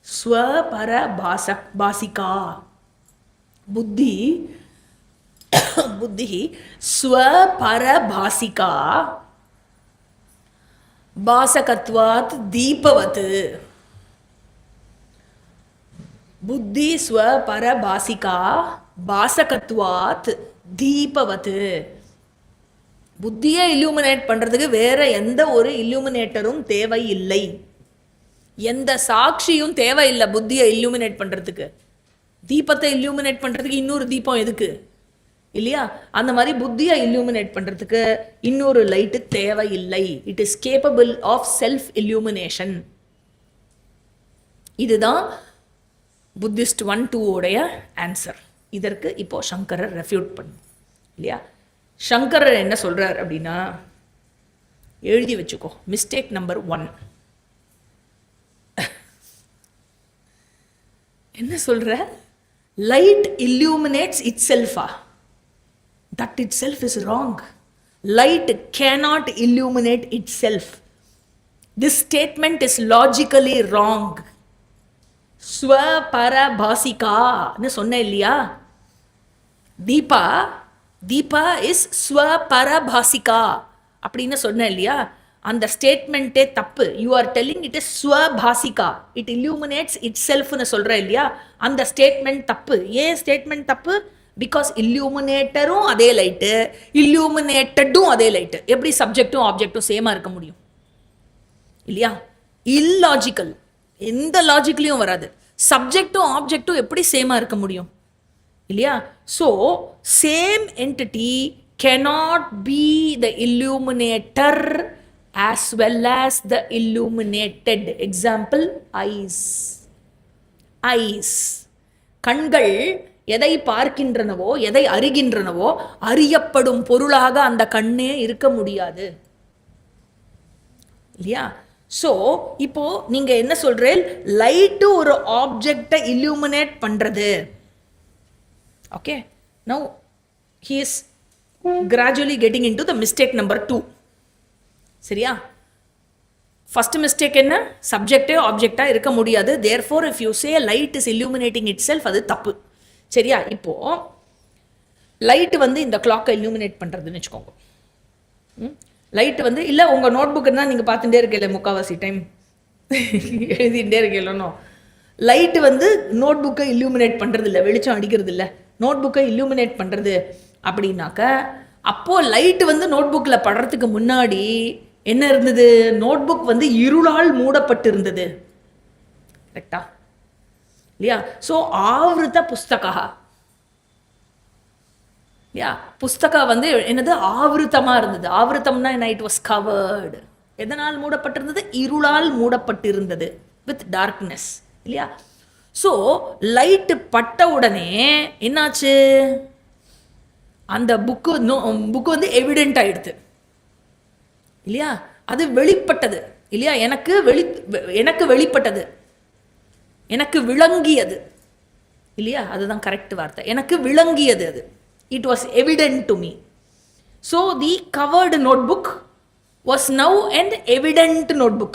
ஸ்வபரபாசிகா. புத்திஹி ஸ்வபரபாசிகா பாசகத்வாத் தீபவத். புத்தி ஸ்வபரபாசிகா பாசகத்வாத் தீபவத். புத்தியை இல்லுமினேட் பண்ணுறதுக்கு வேற எந்த ஒரு இல்லுமினேட்டரும் தேவையில்லை, எந்த சாட்சியும் தேவையில்லை புத்தியை இல்லுமினேட் பண்ணுறதுக்கு. தீபத்தை இல்லுமினேட் பண்ணுறதுக்கு இன்னொரு தீபம் எதுக்கு இல்லையா? அந்த மாதிரி புத்தியை இல்லுமினேட் பண்ணுறதுக்கு இன்னொரு லைட்டு தேவையில்லை. It is capable of self illumination. இதுதான் புத்திஸ்ட் 1-2 உடைய ஆன்சர். இதற்கு இப்போ சங்கரர் ரெஃப்யூட் பண்ணு இல்லையா? சங்கரர் என்ன சொல்றார் அப்படின்னா, எழுதி வச்சுக்கோ, மிஸ்டேக் நம்பர் 1. என்ன சொல்ற? Light illuminates itself. That itself is wrong. Light cannot illuminate itself. This statement is logically wrong. ஸ்வபரபாசிகா ன்னு சொன்ன இல்லையா? தீபா இஸ் ஸ்வபரபாசிகா அப்படின்னு சொன்ன இல்லையா? அந்த ஸ்டேட்மெண்ட்டே தப்பு. You are telling it is ஸ்வபாசிகா, இட் இல்லுமினேட்ஸ் இட் செல்ஃப்னு சொல்கிற இல்லையா? அந்த ஸ்டேட்மெண்ட் தப்பு. ஏன் ஸ்டேட்மெண்ட் தப்பு? பிகாஸ் இல்லுமினேட்டரும் அதே லைட்டு, இல்லுமினேட்டடும் அதே லைட்டு. எப்படி சப்ஜெக்டும் ஆப்ஜெக்டும் சேமாக இருக்க முடியும் இல்லையா? இல்லாஜிக்கல். எந்த லாஜிக்லையும் வராது. சப்ஜெக்டும் ஆப்ஜெக்டும் எப்படி சேமாக இருக்க முடியும் இல்லையா? So same entity cannot be the illuminator as well as the illuminated. Example, eyes. கண்கள் எதை பார்க்கின்றனவோ, எதை அறிகின்றனவோ, அறியப்படும் பொருளாக அந்த கண்ணே இருக்க முடியாது. இல்லையா? ஸோ இப்போ நீங்க என்ன சொல்றேன், லைட்டு ஒரு ஆப்ஜெக்டை இல்லுமினேட் பண்றது. Okay, now he is gradually getting into the mistake number 2. சரியா? ஃபர்ஸ்ட் மிஸ்டேக் என்ன, சப்ஜெக்டே ஆப்ஜெக்டா இருக்க முடியாது. Therefore if you say light is illuminating itself, அது தப்பு. சரியா? இப்போ லைட் வந்து இந்த கிளாக்கை இல்லுமினேட் பண்றதுன்னு வச்சுக்கோங்க. லைட் வந்து இல்லை உங்கள் நோட் புக்கு தான் நீங்கள் பார்த்துட்டே இருக்கல, முக்கால்வாசி டைம் எழுதிட்டே இருக்கலனோ. லைட்டு வந்து நோட் புக்கை இல்லுமினேட் பண்ணுறது இல்லை, வெளிச்சம் அடிக்கிறது இல்லை, நோட் புக்கை இல்லுமினேட் பண்ணுறது அப்படின்னாக்க, அப்போது லைட்டு வந்து நோட் புக்கில் படுறதுக்கு முன்னாடி என்ன இருந்தது, நோட் புக் வந்து இருளால் மூடப்பட்டு இருந்தது. கரெக்டா இல்லையா? ஸோ ஆவிருத்த புஸ்தகா, யா புஸ்தகா வந்து என்னது, ஆவிருத்தமாக இருந்தது. ஆவிருத்தம்னா என்ன, இட் வாஸ் கவர்டு. எதனால் மூடப்பட்டிருந்தது, இருளால் மூடப்பட்டிருந்தது, வித் டார்க்னஸ், இல்லையா? ஸோ லைட்டு பட்ட உடனே என்னாச்சு, அந்த புக்கு வந்து எவிடென்ட் ஆயிடுது இல்லையா? அது வெளிப்பட்டது இல்லையா? எனக்கு வெளிப்பட்டது, எனக்கு விளங்கியது இல்லையா? அதுதான் கரெக்ட் வார்த்தை, எனக்கு விளங்கியது. அது it was evident to me. So the covered notebook was now an evident notebook.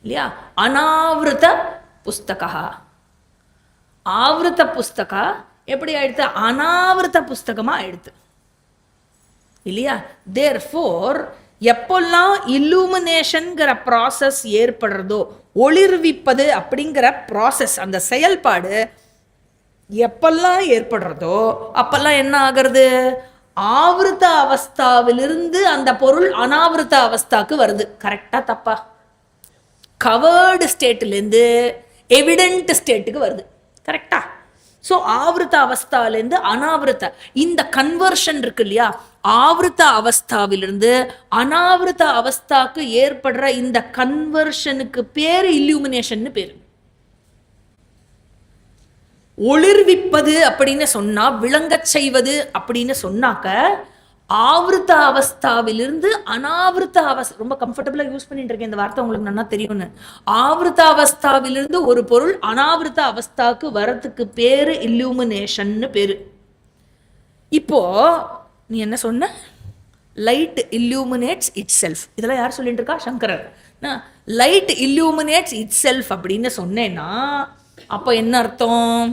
இல்லையா? அனாவிருத்த புஸ்தகா, ஆவிருத்த புஸ்தகா எப்படி ஆயிடுத்து, அனாவிருத்த புஸ்தகமா ஆயிடுத்து இல்லையா? தேர்ஃபோர் எப்பெல்லாம் இல்லுமினேஷன்கிற ப்ராசஸ் ஏற்படுறதோ, ஒளிர்விப்பது அப்படிங்கிற ப்ராசஸ், அந்த செயல்பாடு எப்பெல்லாம் ஏற்படுறதோ அப்பெல்லாம் என்ன ஆகிறது, ஆவிருத்த அவஸ்தாவிலிருந்து அந்த பொருள் அனாவிருத்த அவஸ்தாக்கு வருது. கரெக்டா தப்பா? கவர்டு ஸ்டேட்லேருந்து எவிடென்ட் ஸ்டேட்டுக்கு வருது. கரெக்டா? ஸோ ஆவிருத்த அவஸ்தாவிலேருந்து அனாவிருத்த, இந்த கன்வர்ஷன் இருக்கு இல்லையா, ஆவிருத்த அவஸ்தாவிலிருந்து அனாவிருத்த அவஸ்தாக்கு ஏற்படுற இந்த கன்வர்ஷனுக்கு பேர் இல்லுமினேஷன் பேரு. ஒளிர்விப்பது அப்படின்னு சொன்னா, விளங்கச் செய்வது அப்படின்னு சொன்னாக்க, ஆவிருத்த அவஸ்தாவிலிருந்து அனாவிருத்த அவஸ்தா, ரொம்ப கம்ஃபர்டபுளா யூஸ் பண்ணிட்டு இருக்கேன் இந்த வார்த்தை, உங்களுக்கு நல்லா தெரியும்னு. ஆவிருத்த அவஸ்தாவிலிருந்து ஒரு பொருள் அனாவிருத்த அவஸ்தாக்கு வரத்துக்கு பேரு இல்லுமினேஷன் பேரு. இப்போ நீ என்ன சொன்ன, லைட் இல்லுமினேட்ஸ் இட் செல்ஃப், இதெல்லாம் யார் சொல்லிட்டு இருக்கா, சங்கரர். லைட் இல்லுமினேட்ஸ் இட் செல்ஃப் அப்படின்னு சொன்னேன்னா அப்போ என்ன அர்த்தம்,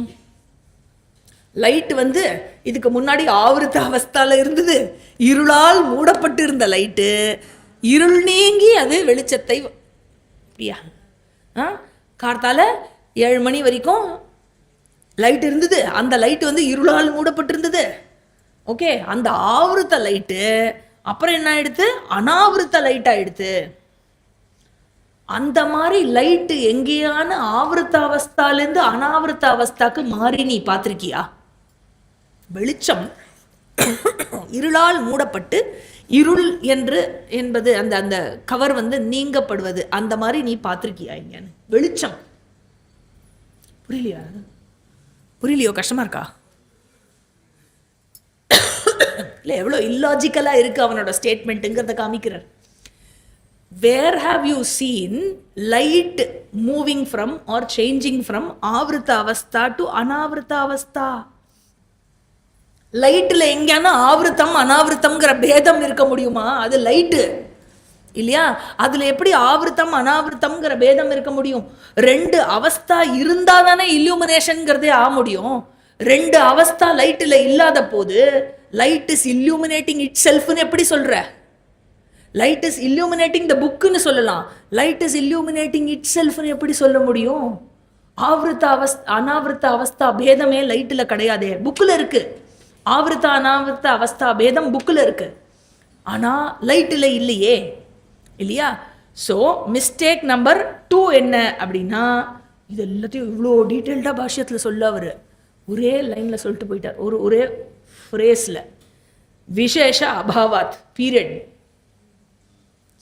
லைட் வந்து இதுக்கு முன்னாடி ஆவிருத்த அவஸ்தால இருந்தது, இருளால் மூடப்பட்டு இருந்த லைட்டு இருள் நீங்கி அது வெளிச்சத்தை, அப்படியா, கார்த்தால 7 மணி வரைக்கும் லைட் இருந்தது, அந்த லைட் வந்து இருளால் மூடப்பட்டு இருந்தது. ஓகே, அந்த ஆவிருத்த லைட்டு அப்புறம் என்ன ஆயிடுத்து, அனாவிருத்த லைட் ஆயிடுத்து. அந்த மாதிரி லைட்டு எங்கேயான ஆவிருத்த அவஸ்தாலேருந்து அனாவிருத்த அவஸ்தாக்கு மாறி நீ பார்த்திருக்கியா? வெளிச்சம் இருளால் மூடப்பட்டு, இருள் என்பது அந்த அந்த கவர் வந்து நீங்கப்படுவது, அந்த மாதிரி நீ பார்த்திருக்கியா இங்கன்னு? வெளிச்சம் புரியலையோ? கஷ்டமா இருக்கா? இல்லை, எவ்வளோ இல்லாஜிக்கலாக இருக்கு அவனோட ஸ்டேட்மெண்ட்டுங்கிறத காமிக்கிறார். Where have you seen light moving from or changing from ஆவிருத்த avastha to அனாவிருத்த அவஸ்தா? லைட்டில் எங்கேனா ஆவிருத்தம் அனாவிருத்தம்ங்கிற பேதம் இருக்க முடியுமா? அது லைட்டு இல்லையா? அதில் எப்படி ஆவிருத்தம் அனாவிருத்தம்ங்கிற பேதம் இருக்க முடியும்? 2 அவஸ்தா இருந்தால் தானே இல்லுமினேஷன்ங்கிறதே ஆக முடியும். 2 அவஸ்தா லைட்டில் இல்லாத போது லைட் இஸ் இல்லுமினேட்டிங் இட் செல்ஃப்னு எப்படி சொல்கிற? லைட் இஸ் இல்லுமினேட்டிங் த புக்குன்னு சொல்லலாம், லைட் இஸ் இல்லுமினேட்டிங் இட் செல்ஃப்னு எப்படி சொல்ல முடியும்? ஆவிருத்த அனாவிருத்த அவஸ்தா பேதமே லைட்டில் கிடையாதே, புக்கில் இருக்கு. ஆவிருத்த அனாவிருத்த அவஸ்தா பேதம் புக்கில் இருக்கு, ஆனால் லைட்டில் இல்லையே, இல்லையா? ஸோ மிஸ்டேக் நம்பர் 2 என்ன அப்படின்னா, இது எல்லாத்தையும் இவ்வளோ டீட்டெயில்டாக பாஷ்யத்தில் சொல்ல அவர் ஒரே லைனில் சொல்லிட்டு போயிட்டார், ஒரே ஃப்ரேஸில். விசேஷ அபாவாத் பீரியட்,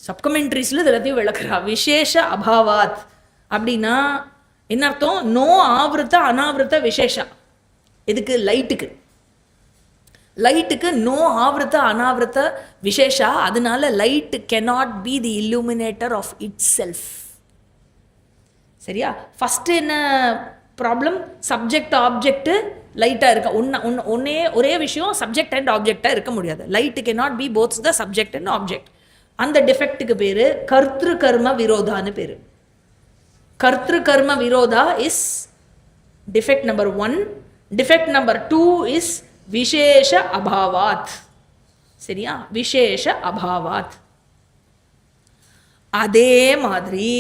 சப்கமெண்ட்ரிஸில் இது எல்லாத்தையும் விளக்குறா. விசேஷ அபாவாத் அப்படின்னா என்ன அர்த்தம்? நோ ஆவிருத்த அனாவிருத்த விசேஷா. எதுக்கு? லைட்டுக்கு. லைட்டுக்கு நோ ஆவர்த்த அனாவர்த்த விசேஷா, அதனால light cannot be the illuminator of itself. சரியா? ஃபஸ்ட்டு என்ன ப்ராப்ளம்? சப்ஜெக்ட் ஆப்ஜெக்ட் லைட்டாக இருக்க ஒரே விஷயம் சப்ஜெக்ட் அண்ட் ஆப்ஜெக்டாக இருக்க முடியாது. Light cannot be both the subject and object. அந்த டிஃபெக்ட்டுக்கு பேர் கர்த்திரு கர்ம விரோதான்னு பேர். கர்த்திரு கர்ம விரோதா is defect number 1. Defect number 2 is விசேஷ அபாவாத். சரியா? விசேஷ அபாவாத். அதே மாதிரி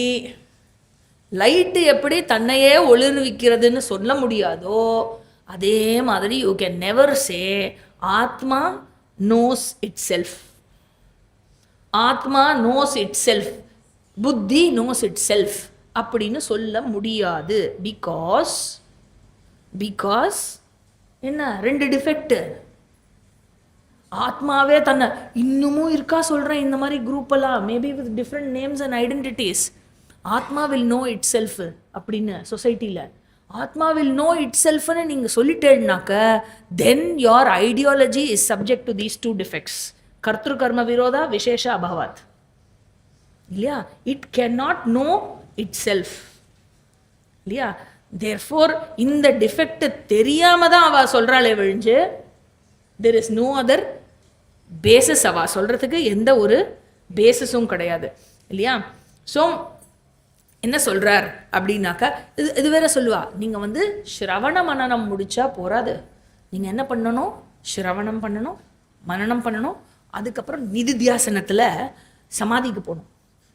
லைட்டு எப்படி தன்னையே ஒளிர்விக்கிறதுன்னு சொல்ல முடியாதோ, அதே மாதிரி யூ கேன் நெவர் சே ஆத்மா நோஸ் இட் செல்ஃப். ஆத்மா நோஸ் இட் செல்ஃப், புத்தி நோஸ் இட் செல்ஃப் அப்படின்னு சொல்ல முடியாது. பிகாஸ் என்ன, 2 டிஃபெக்ட். ஆத்மாவே தன்னை இன்னமும் இருக்கா சொல்கிறேன், இந்த மாதிரி குரூப்பெல்லாம் maybe with different names and identities. Atma will know itself அப்படின்னு சொசைட்டியில் ஆத்மா வில் நோ இட் செல்ஃப்னு நீங்கள் சொல்லிட்டேன்னாக்க then your ideology is subject to these 2 defects. கர்த்திரு கர்ம விரோதா, விசேஷ அபாவாத். இல்லையா? It can not know itself. இல்லையா? தேர்ஃபோர் இந்த டிஃபெக்ட் தெரியாம தான் அவ சொல்றாளே விழிஞ்சு, there is no other basis. அவ சொல்றதுக்கு எந்த ஒரு பேசிஸும் கிடையாது. இல்லையா? ஸோ என்ன சொல்றார் அப்படின்னாக்கா, இது வேற சொல்லுவா, நீங்க ஸ்ரவண மனனம் முடிச்சா போறாது. நீங்க என்ன பண்ணணும்? ஸ்ரவணம் பண்ணணும், மனனம் பண்ணணும், அதுக்கப்புறம் நிதித்தியாசனத்தில் சமாதிக்கு போகணும்.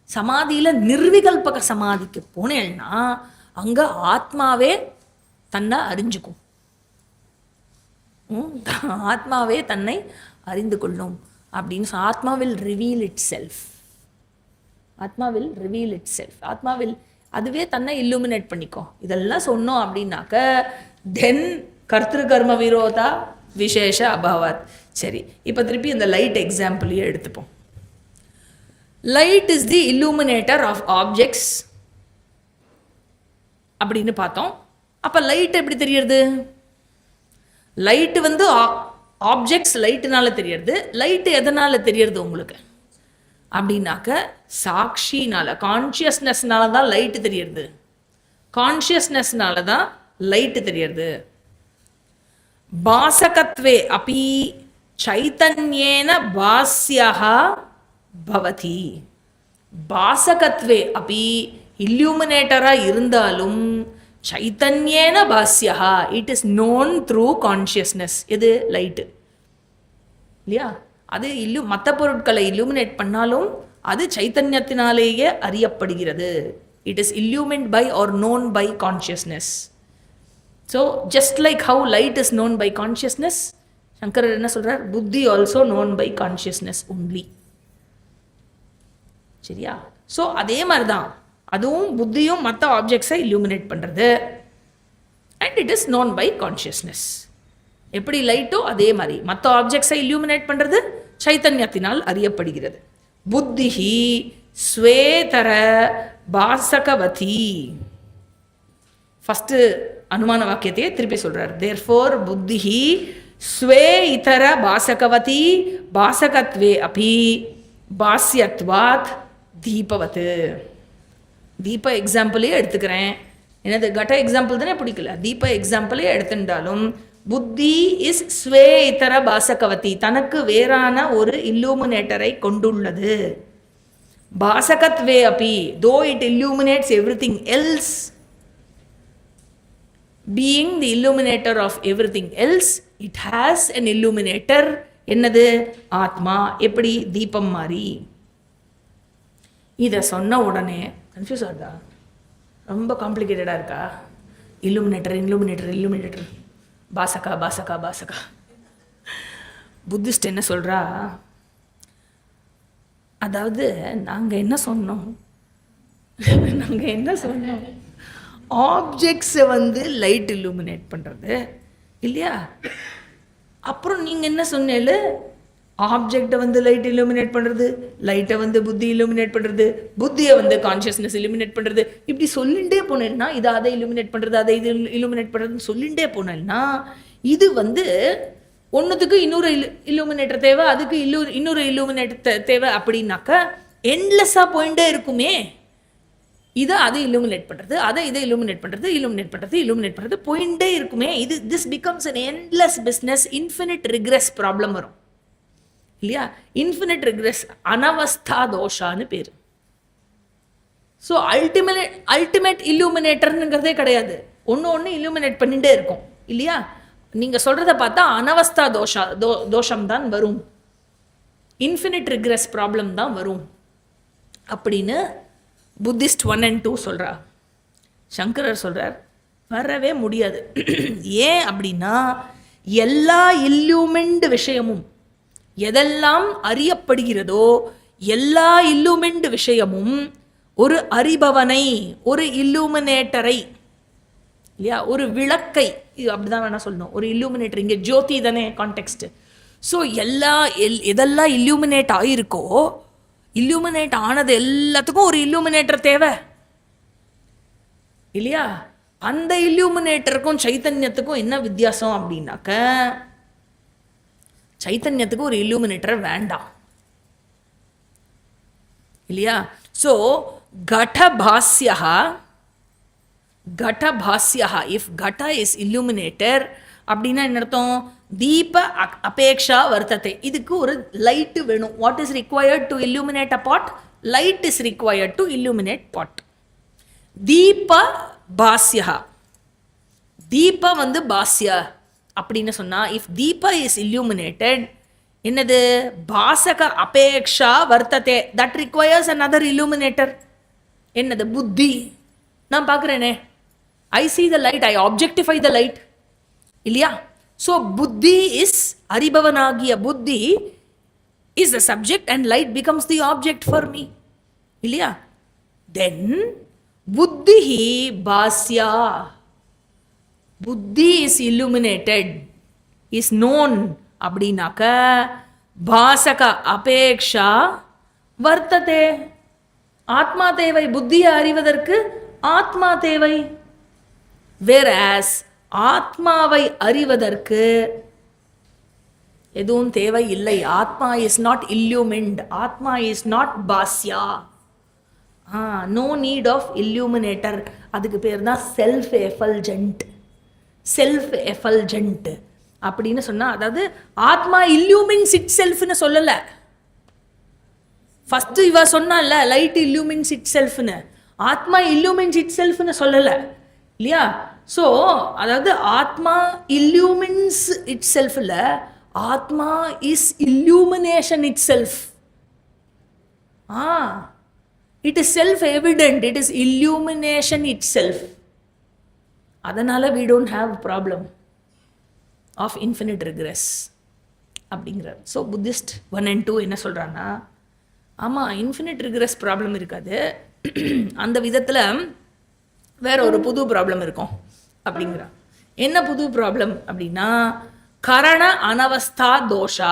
சமாதியில் நிர்விகல்பக சமாதிக்கு போனேன்னா அங்கே ஆத்மாவே தன்னை அறிஞ்சுக்கும். ஆத்மாவே தன்னை அறிந்து கொள்ளும் அப்படின்னு ஆத்மா வில் ரிவீல் இட் செல்ஃப். ஆத்மா வில் ரிவீல் இட் செல்ஃப். ஆத்மா வில் அதுவே தன்னை இல்லுமினேட் பண்ணிக்கும். இதெல்லாம் சொன்னோம் அப்படின்னாக்க தென் கர்த்திரு கர்ம விரோதா, விசேஷ அபாவாத். சரி, இப்போ திருப்பி இந்த லைட் எக்ஸாம்பிளையே எடுத்துப்போம். Light is the illuminator of objects அப்படின்னு பார்த்தோம். அப்போ லைட் எப்படி தெரியறது? லைட்டு ஆப்ஜெக்ட்ஸ் லைட்டுனால தெரியறது. லைட்டு எதனால தெரியறது உங்களுக்கு அப்படின்னாக்க சாட்சினால, கான்ஷியஸ்னஸ்னால தான் லைட்டு தெரியறது. கான்ஷியஸ்னஸ்னால தான் லைட்டு தெரியறது. பாசகத்வே அப்பி சைத்தன்யேன பாஸ்யஹ பவதி. பாசகத்வே அப்பி இல்லுமினேட்டராக இருந்தாலும் சைத்தன்யேன பாஸ்யஹா, it is known through consciousness. எது? லைட்டு. இல்லையா? அது மற்ற பொருட்களை இல்லுமினேட் பண்ணாலும் அது சைத்தன்யத்தினாலேயே அறியப்படுகிறது. It is illumined by or known by consciousness. So just like how light is known by consciousness, சங்கரர் என்ன சொல்றார்? Buddhi also known by consciousness only. சரியா? ஸோ அதே மாதிரி தான் அதுவும் புத்தியும் மற்ற ஆப்ஜெக்ட்ஸை இல்லுமினேட் பண்ணுறது. And it is known by consciousness. எப்படி லைட்டோ அதே மாதிரி மற்ற ஆப்ஜெக்ட்ஸை இல்லுமினேட் பண்ணுறது சைத்தன்யத்தினால் அறியப்படுகிறது. புத்திஹி ஸ்வேதர பாசகவதி. ஃபஸ்ட்டு அனுமான வாக்கியத்தையே திருப்பி சொல்கிறார். தேர்ஃபோர் புத்திஹி ஸ்வே இதர பாசகவதி பாசகத்வே அப்பி பாஸ்யத்வாத் தீபவத். தீப எக்ஸாம்பிளே எடுத்துக்கிறேன். எனது கட்ட எக்ஸாம்பிள் தானே பிடிக்கல, தீப எக்ஸாம்பிளே எடுத்துட்டாலும் புத்தி இஸ் ஸ்வே இதர பாசகவதி, தனக்கு வேறான ஒரு இல்லுமினேட்டரை கொண்டுள்ளது. பாசகத்வே அப்பி though it illuminates everything else, being the illuminator of everything else, it has an illuminator. என்னது? ஆத்மா. எப்படி? தீபம் மாதிரி. இதை சொன்ன உடனே கன்ஃபியூஸ் ஆகுதா? ரொம்ப காம்ப்ளிகேட்டடாக இருக்கா? இல்லுமினேட்டர் பாசகா. புத்திஸ்ட் என்ன சொல்கிறா? அதாவது நாங்கள் என்ன சொன்னோம் ஆப்ஜெக்ட்ஸை லைட் இல்லுமினேட் பண்ணுறது இல்லையா? அப்புறம் நீங்கள் என்ன சொன்னேன்? ஆப்ஜெக்டை லைட் இல்லுமினேட் பண்ணுறது, லைட்டை புத்தி இல்லுமினேட் பண்ணுறது, புத்தியை கான்ஷியஸ்னஸ் இல்லுமினேட் பண்ணுறது, இப்படி சொல்லிகிட்டே போனேன்னா இதை அதை இல்லுமினேட் பண்ணுறது, அதை இது இல்லுமினேட் பண்ணுறதுன்னு சொல்லிகிட்டே போனேன்னா இது ஒன்றுத்துக்கு இன்னொரு இல்லுமினேட்டர் தேவை, அதுக்கு இன்னொரு இல்லுமினேட்டர் தேவை அப்படின்னாக்க எண்ட்லெஸ்ஸாக போயிட்டே இருக்குமே. இதை அதை இல்லுமினேட் பண்ணுறது, அதை இதை இல்லுமினேட் பண்ணுறது போயிட்டே இருக்குமே. This becomes an endless business. Infinite regress problem வரும் இல்லையா? இன்ஃபினிட் ரிக்ரெஸ், அனவஸ்தா தோஷான்னு பேர். ஸோ அல்டிமேட் இல்லுமினேட்டர்னுங்கிறதே கிடையாது. ஒன்று இல்லுமினேட் பண்ணிகிட்டே இருக்கும் இல்லையா? நீங்கள் சொல்கிறத பார்த்தா அனவஸ்தா தோஷம் தான் வரும், இன்ஃபினிட் ரிக்ரெஸ் ப்ராப்ளம் தான் வரும் அப்படின்னு புத்திஸ்ட் 1 and 2 சொல்கிறா. சங்கரர் சொல்கிறார் வரவே முடியாது. ஏன் அப்படின்னா எல்லா இல்லுமெண்ட் விஷயமும், எதெல்லாம் அறியப்படுகிறதோ எல்லா இல்லுமெண்ட் விஷயமும் ஒரு அறிபவனை, ஒரு இல்லுமினேட்டரை இல்லையா, ஒரு விளக்கை, இது அப்படிதான் வேணா சொல்லணும், ஒரு இல்லுமினேட்டர். இங்கே ஜோதி தானே கான்டெக்ஸ்ட். ஸோ எதெல்லாம் இல்லுமினேட் ஆகிருக்கோ, இல்லுமினேட் ஆனது எல்லாத்துக்கும் ஒரு இல்லுமினேட்டர் தேவை இல்லையா? அந்த இல்லுமினேட்டருக்கும் சைத்தன்யத்துக்கும் என்ன வித்தியாசம் அப்படின்னாக்க, சைத்தன்யத்துக்கு ஒரு இல்லுமினேட்டர் வேண்டாம் இல்லையா? ஸோ घटभास्यः, if घटा is illuminator அப்படின்னா என்ன அர்த்தம்? தீப அபேக்ஷா வர்த்தத்தை. இதுக்கு ஒரு லைட் வேணும். What is required to illuminate a pot? Light is required to illuminate pot. தீப பாஸ்யா, தீப வந்து பாஸ்யா அப்படின்னு சொன்னா, இஃப் தீப இஸ் illuminated, என்னது? பாசக அபேக்ஷா வர்த்தத்தை, தட் ரிக்வயர்ஸ் another illuminator. என்னது? புத்தி. நான் பார்க்குறேனே, I see the light, I objectify the light இல்லையா? ஸோ புத்தி இஸ், அறிபவனாகிய buddhi is the subject and light becomes the object for me இல்லையா? தென் புத்தி பாஸ்யா, புத்தி இஸ் illuminated, இஸ் known அப்படின்னாக்க பாசக அபேக்ஷா வர்த்ததே. ஆத்மா தேவை, புத்தியை அறிவதற்கு ஆத்மா தேவை. வேறஸ் ஆத்மாவை அறிவதற்கு எதுவும் தேவை இல்லை. Atma is not illumined, Atma is not பாஸ்யா. No need of illuminator. அதுக்கு பேர் தான் செல்ஃப் எஃபல்ஜென்ட். செல்ஃப் எஃபல்ஜென்ட் அப்படின்னு சொன்னால், அதாவது ஆத்மா இல்லுமின்ஸ் இட் செல்ஃப்னு சொல்லலை. ஃபஸ்ட்டு இவ சொன்னால லைட் இல்லுமின்ஸ் இட் செல்ஃப்னு, ஆத்மா இல்லுமின்ஸ் இட் செல்ஃப்னு சொல்லலை இல்லையா? ஸோ அதாவது ஆத்மா இல்லுமின்ஸ் இட் செல்ஃபில், ஆத்மா is illumination it self. It is self evident, it is illumination it self. அதனால் we don't have problem of infinite regress அப்படிங்கிறார். ஸோ புத்திஸ்ட் 1 and 2 என்ன சொல்கிறான்னா, ஆமாம் இன்ஃபினிட் ரிக்ரெஸ் ப்ராப்ளம் இருக்காது, அந்த விதத்தில் வேற ஒரு புது ப்ராப்ளம் இருக்கும் அப்படிங்கிறான். என்ன புது ப்ராப்ளம் அப்படின்னா, கரண அனவஸ்தா தோஷா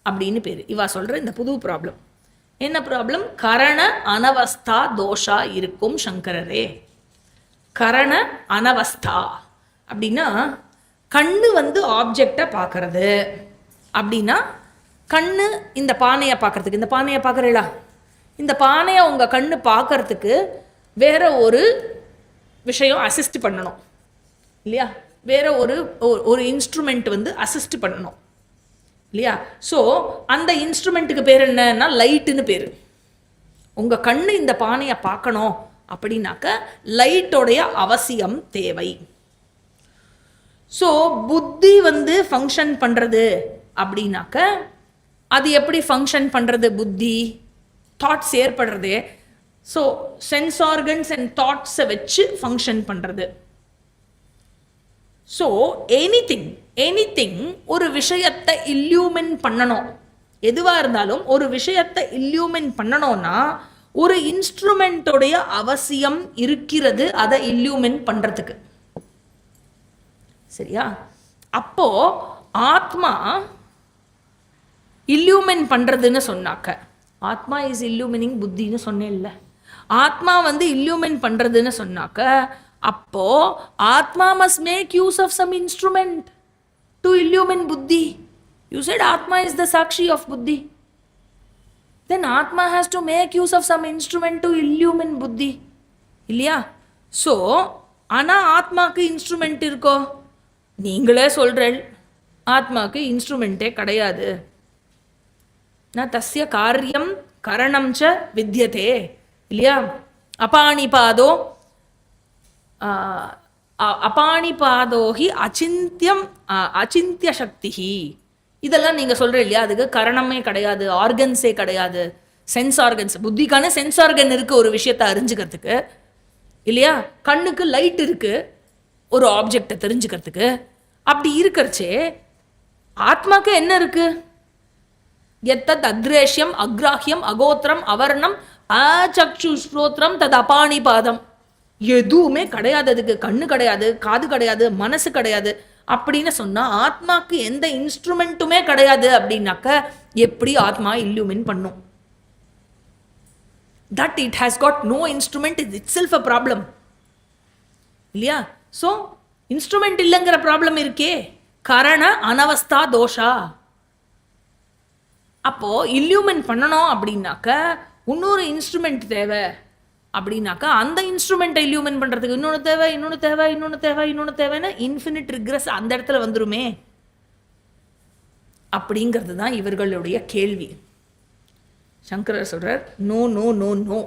அப்படின்னு பேர். இவா சொல்கிற இந்த புது ப்ராப்ளம் என்ன ப்ராப்ளம்? கரண அனவஸ்தா தோஷா இருக்கும் சங்கரரே. கரண அனவஸ்தா அப்படின்னா கண்ணு வந்து ஆப்ஜெக்டை பார்க்கறது அப்படின்னா, கண்ணு இந்த பானையை பார்க்கறதுக்கு, இந்த பானையை பார்க்குறீங்களா, இந்த பானையை உங்கள் கண்ணு பார்க்கறதுக்கு வேற ஒரு விஷயம் அசிஸ்ட் பண்ணணும் இல்லையா? வேற ஒரு இன்ஸ்ட்ருமெண்ட் வந்து அசிஸ்ட் பண்ணணும் இல்லையா? ஸோ அந்த இன்ஸ்ட்ருமெண்ட்டுக்கு பேர் என்னன்னா லைட்டுன்னு பேர். உங்கள் கண்ணு இந்த பானையை பார்க்கணும் அப்படின்னாக்க லைட்டோடைய அவசியம் தேவை. ஸோ புத்தி வந்து ஃபங்க்ஷன் பண்ணுறது அப்படின்னாக்க, அது எப்படி ஃபங்க்ஷன் பண்ணுறது? புத்தி தாட்ஸ் ஏற்படுறது. ஸோ சென்ஸ் ஆர்கன்ஸ் அண்ட் தாட்ஸை வச்சு ஃபங்க்ஷன் பண்ணுறது. ஸோ எனிதிங் ஒரு விஷயத்தை இல்லுமின் பண்ணணும். எதுவாக இருந்தாலும் ஒரு விஷயத்தை இல்லுமின் பண்ணணும்னா ஒரு இன்ஸ்ட்ருமெண்ட்டோடைய அவசியம் இருக்கிறது அதை இல்லுமின் பண்ணுறதுக்கு. சரியா? அப்போ ஆத்மா இல்லுமின் பண்ணுறதுன்னு சொன்னாக்க, ஆத்மா இஸ் இல்லுமினிங் புத்தின்னு சொன்னேன் இல்லை, ஆத்மா வந்து இல்லுமின் பண்ணுறதுன்னு சொன்னாக்க, அப்போ atma must make use of some instrument. to illumine buddhi. You said Atma is the Sakshi of buddhi. Then Atma has to make use of some instrument to illumine buddhi. இல்லையா? ஸோ ஆனால் ஆத்மாவுக்கு இன்ஸ்ட்ருமெண்ட் இருக்கோ? நீங்களே சொல்கிறேன் ஆத்மாவுக்கு இன்ஸ்ட்ருமெண்ட்டே கிடையாது. நான் தஸ்ய காரியம் கரணம் ச வித்யதே. இல்லையா? அபாணிபாதோ அபாணிபாதோஹி அச்சிந்தியம் அச்சிந்திய சக்தி. இதெல்லாம் நீங்கள் சொல்கிற இல்லையா? அதுக்கு கரணமே கிடையாது, ஆர்கன்ஸே கிடையாது, சென்ஸ் ஆர்கன்ஸ். புத்திக்கான சென்ஸ் ஆர்கன் இருக்குது ஒரு விஷயத்தை அறிஞ்சுக்கிறதுக்கு. இல்லையா? கண்ணுக்கு லைட் இருக்குது ஒரு ஆப்ஜெக்டை தெரிஞ்சுக்கிறதுக்கு. அப்படி இருக்கிறச்சே ஆத்மாக்கு என்ன இருக்கு? எத்தத் அக்ரேஷ்யம் அக்ராஹ்யம் அகோத்திரம் அவர்ணம் அச்சக்ஷு ஸ்ரோத்ரம் தது அபாணிபாதம். எதுவுமே கிடையாது. அதுக்கு கண்ணு கிடையாது, காது கிடையாது, மனசு கிடையாது. அப்படின்னு சொன்னா ஆத்மாக்கு எந்த இன்ஸ்ட்ருமெண்ட்டுமே கிடையாது. அப்படின்னாக்க எப்படி ஆத்மா இல்லுமின் பண்ணும்? That it has got no instrument is itself a problem. இல்லையா? ஸோ இன்ஸ்ட்ருமெண்ட் இல்லைங்கிற ப்ராப்ளம் இருக்கே, கரண அனவஸ்தா தோஷா. அப்போ இல்லுமின் பண்ணணும் அப்படின்னாக்க இன்னொரு இன்ஸ்ட்ருமெண்ட் தேவை. அப்படின்னாக்கா அந்த இன்ஸ்ட்ருமெண்ட்டை இல்லுமின் பண்ணுறதுக்கு இன்னொன்று தேவை, இன்னொன்று தேவை, இன்னொன்று தேவை, இன்னொன்று தேவைன்னு இன்ஃபினிட் ரிக்ரெஸ் அந்த இடத்துல வந்துருமே. அப்படிங்கிறது தான் இவர்களுடைய கேள்வி. சங்கரர் சொல்கிறார், no no no no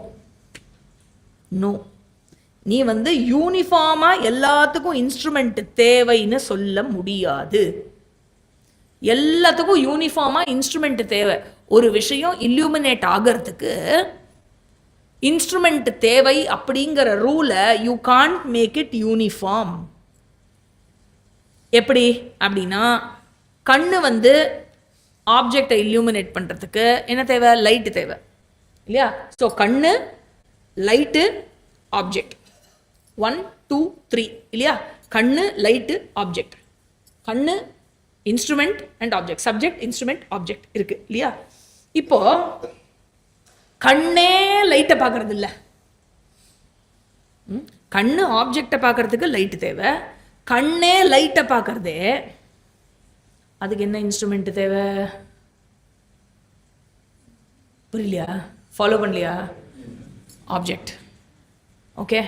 no. நீ யூனிஃபார்மாக எல்லாத்துக்கும் இன்ஸ்ட்ருமெண்ட் தேவைன்னு சொல்ல முடியாது. எல்லாத்துக்கும் யூனிஃபார்மாக இன்ஸ்ட்ருமெண்ட் தேவை. ஒரு விஷயம் இல்லுமினேட் ஆகிறதுக்கு இன்ஸ்ட்ருமெண்ட் தேவை அப்படிங்கிற ரூலை you can't make it uniform. எப்படி அப்படின்னா, கண்ணு ஆப்ஜெக்டை இல்லுமினேட் பண்ணுறதுக்கு என்ன தேவை? லைட்டு தேவை. இல்லையா? ஸோ கண்ணு, லைட்டு, ஆப்ஜெக்ட். 1 2 3. இல்லையா? கண்ணு, லைட்டு, ஆப்ஜெக்ட். கண்ணு, instrument and object, subject, instrument, object இருக்கு. இல்லையா? இப்போ கண்ணே லைட்டை பார்க்கறது இல்லை. கண்ணு ஆப்ஜெக்டை பார்க்கறதுக்கு லைட்டு தேவை. கண்ணே லைட்டை பார்க்கறதே, அதுக்கு என்ன இன்ஸ்ட்ருமெண்ட் தேவை? புரியலையா? ஃபாலோ பண்ணலையா? ஆப்ஜெக்ட். ஓகே,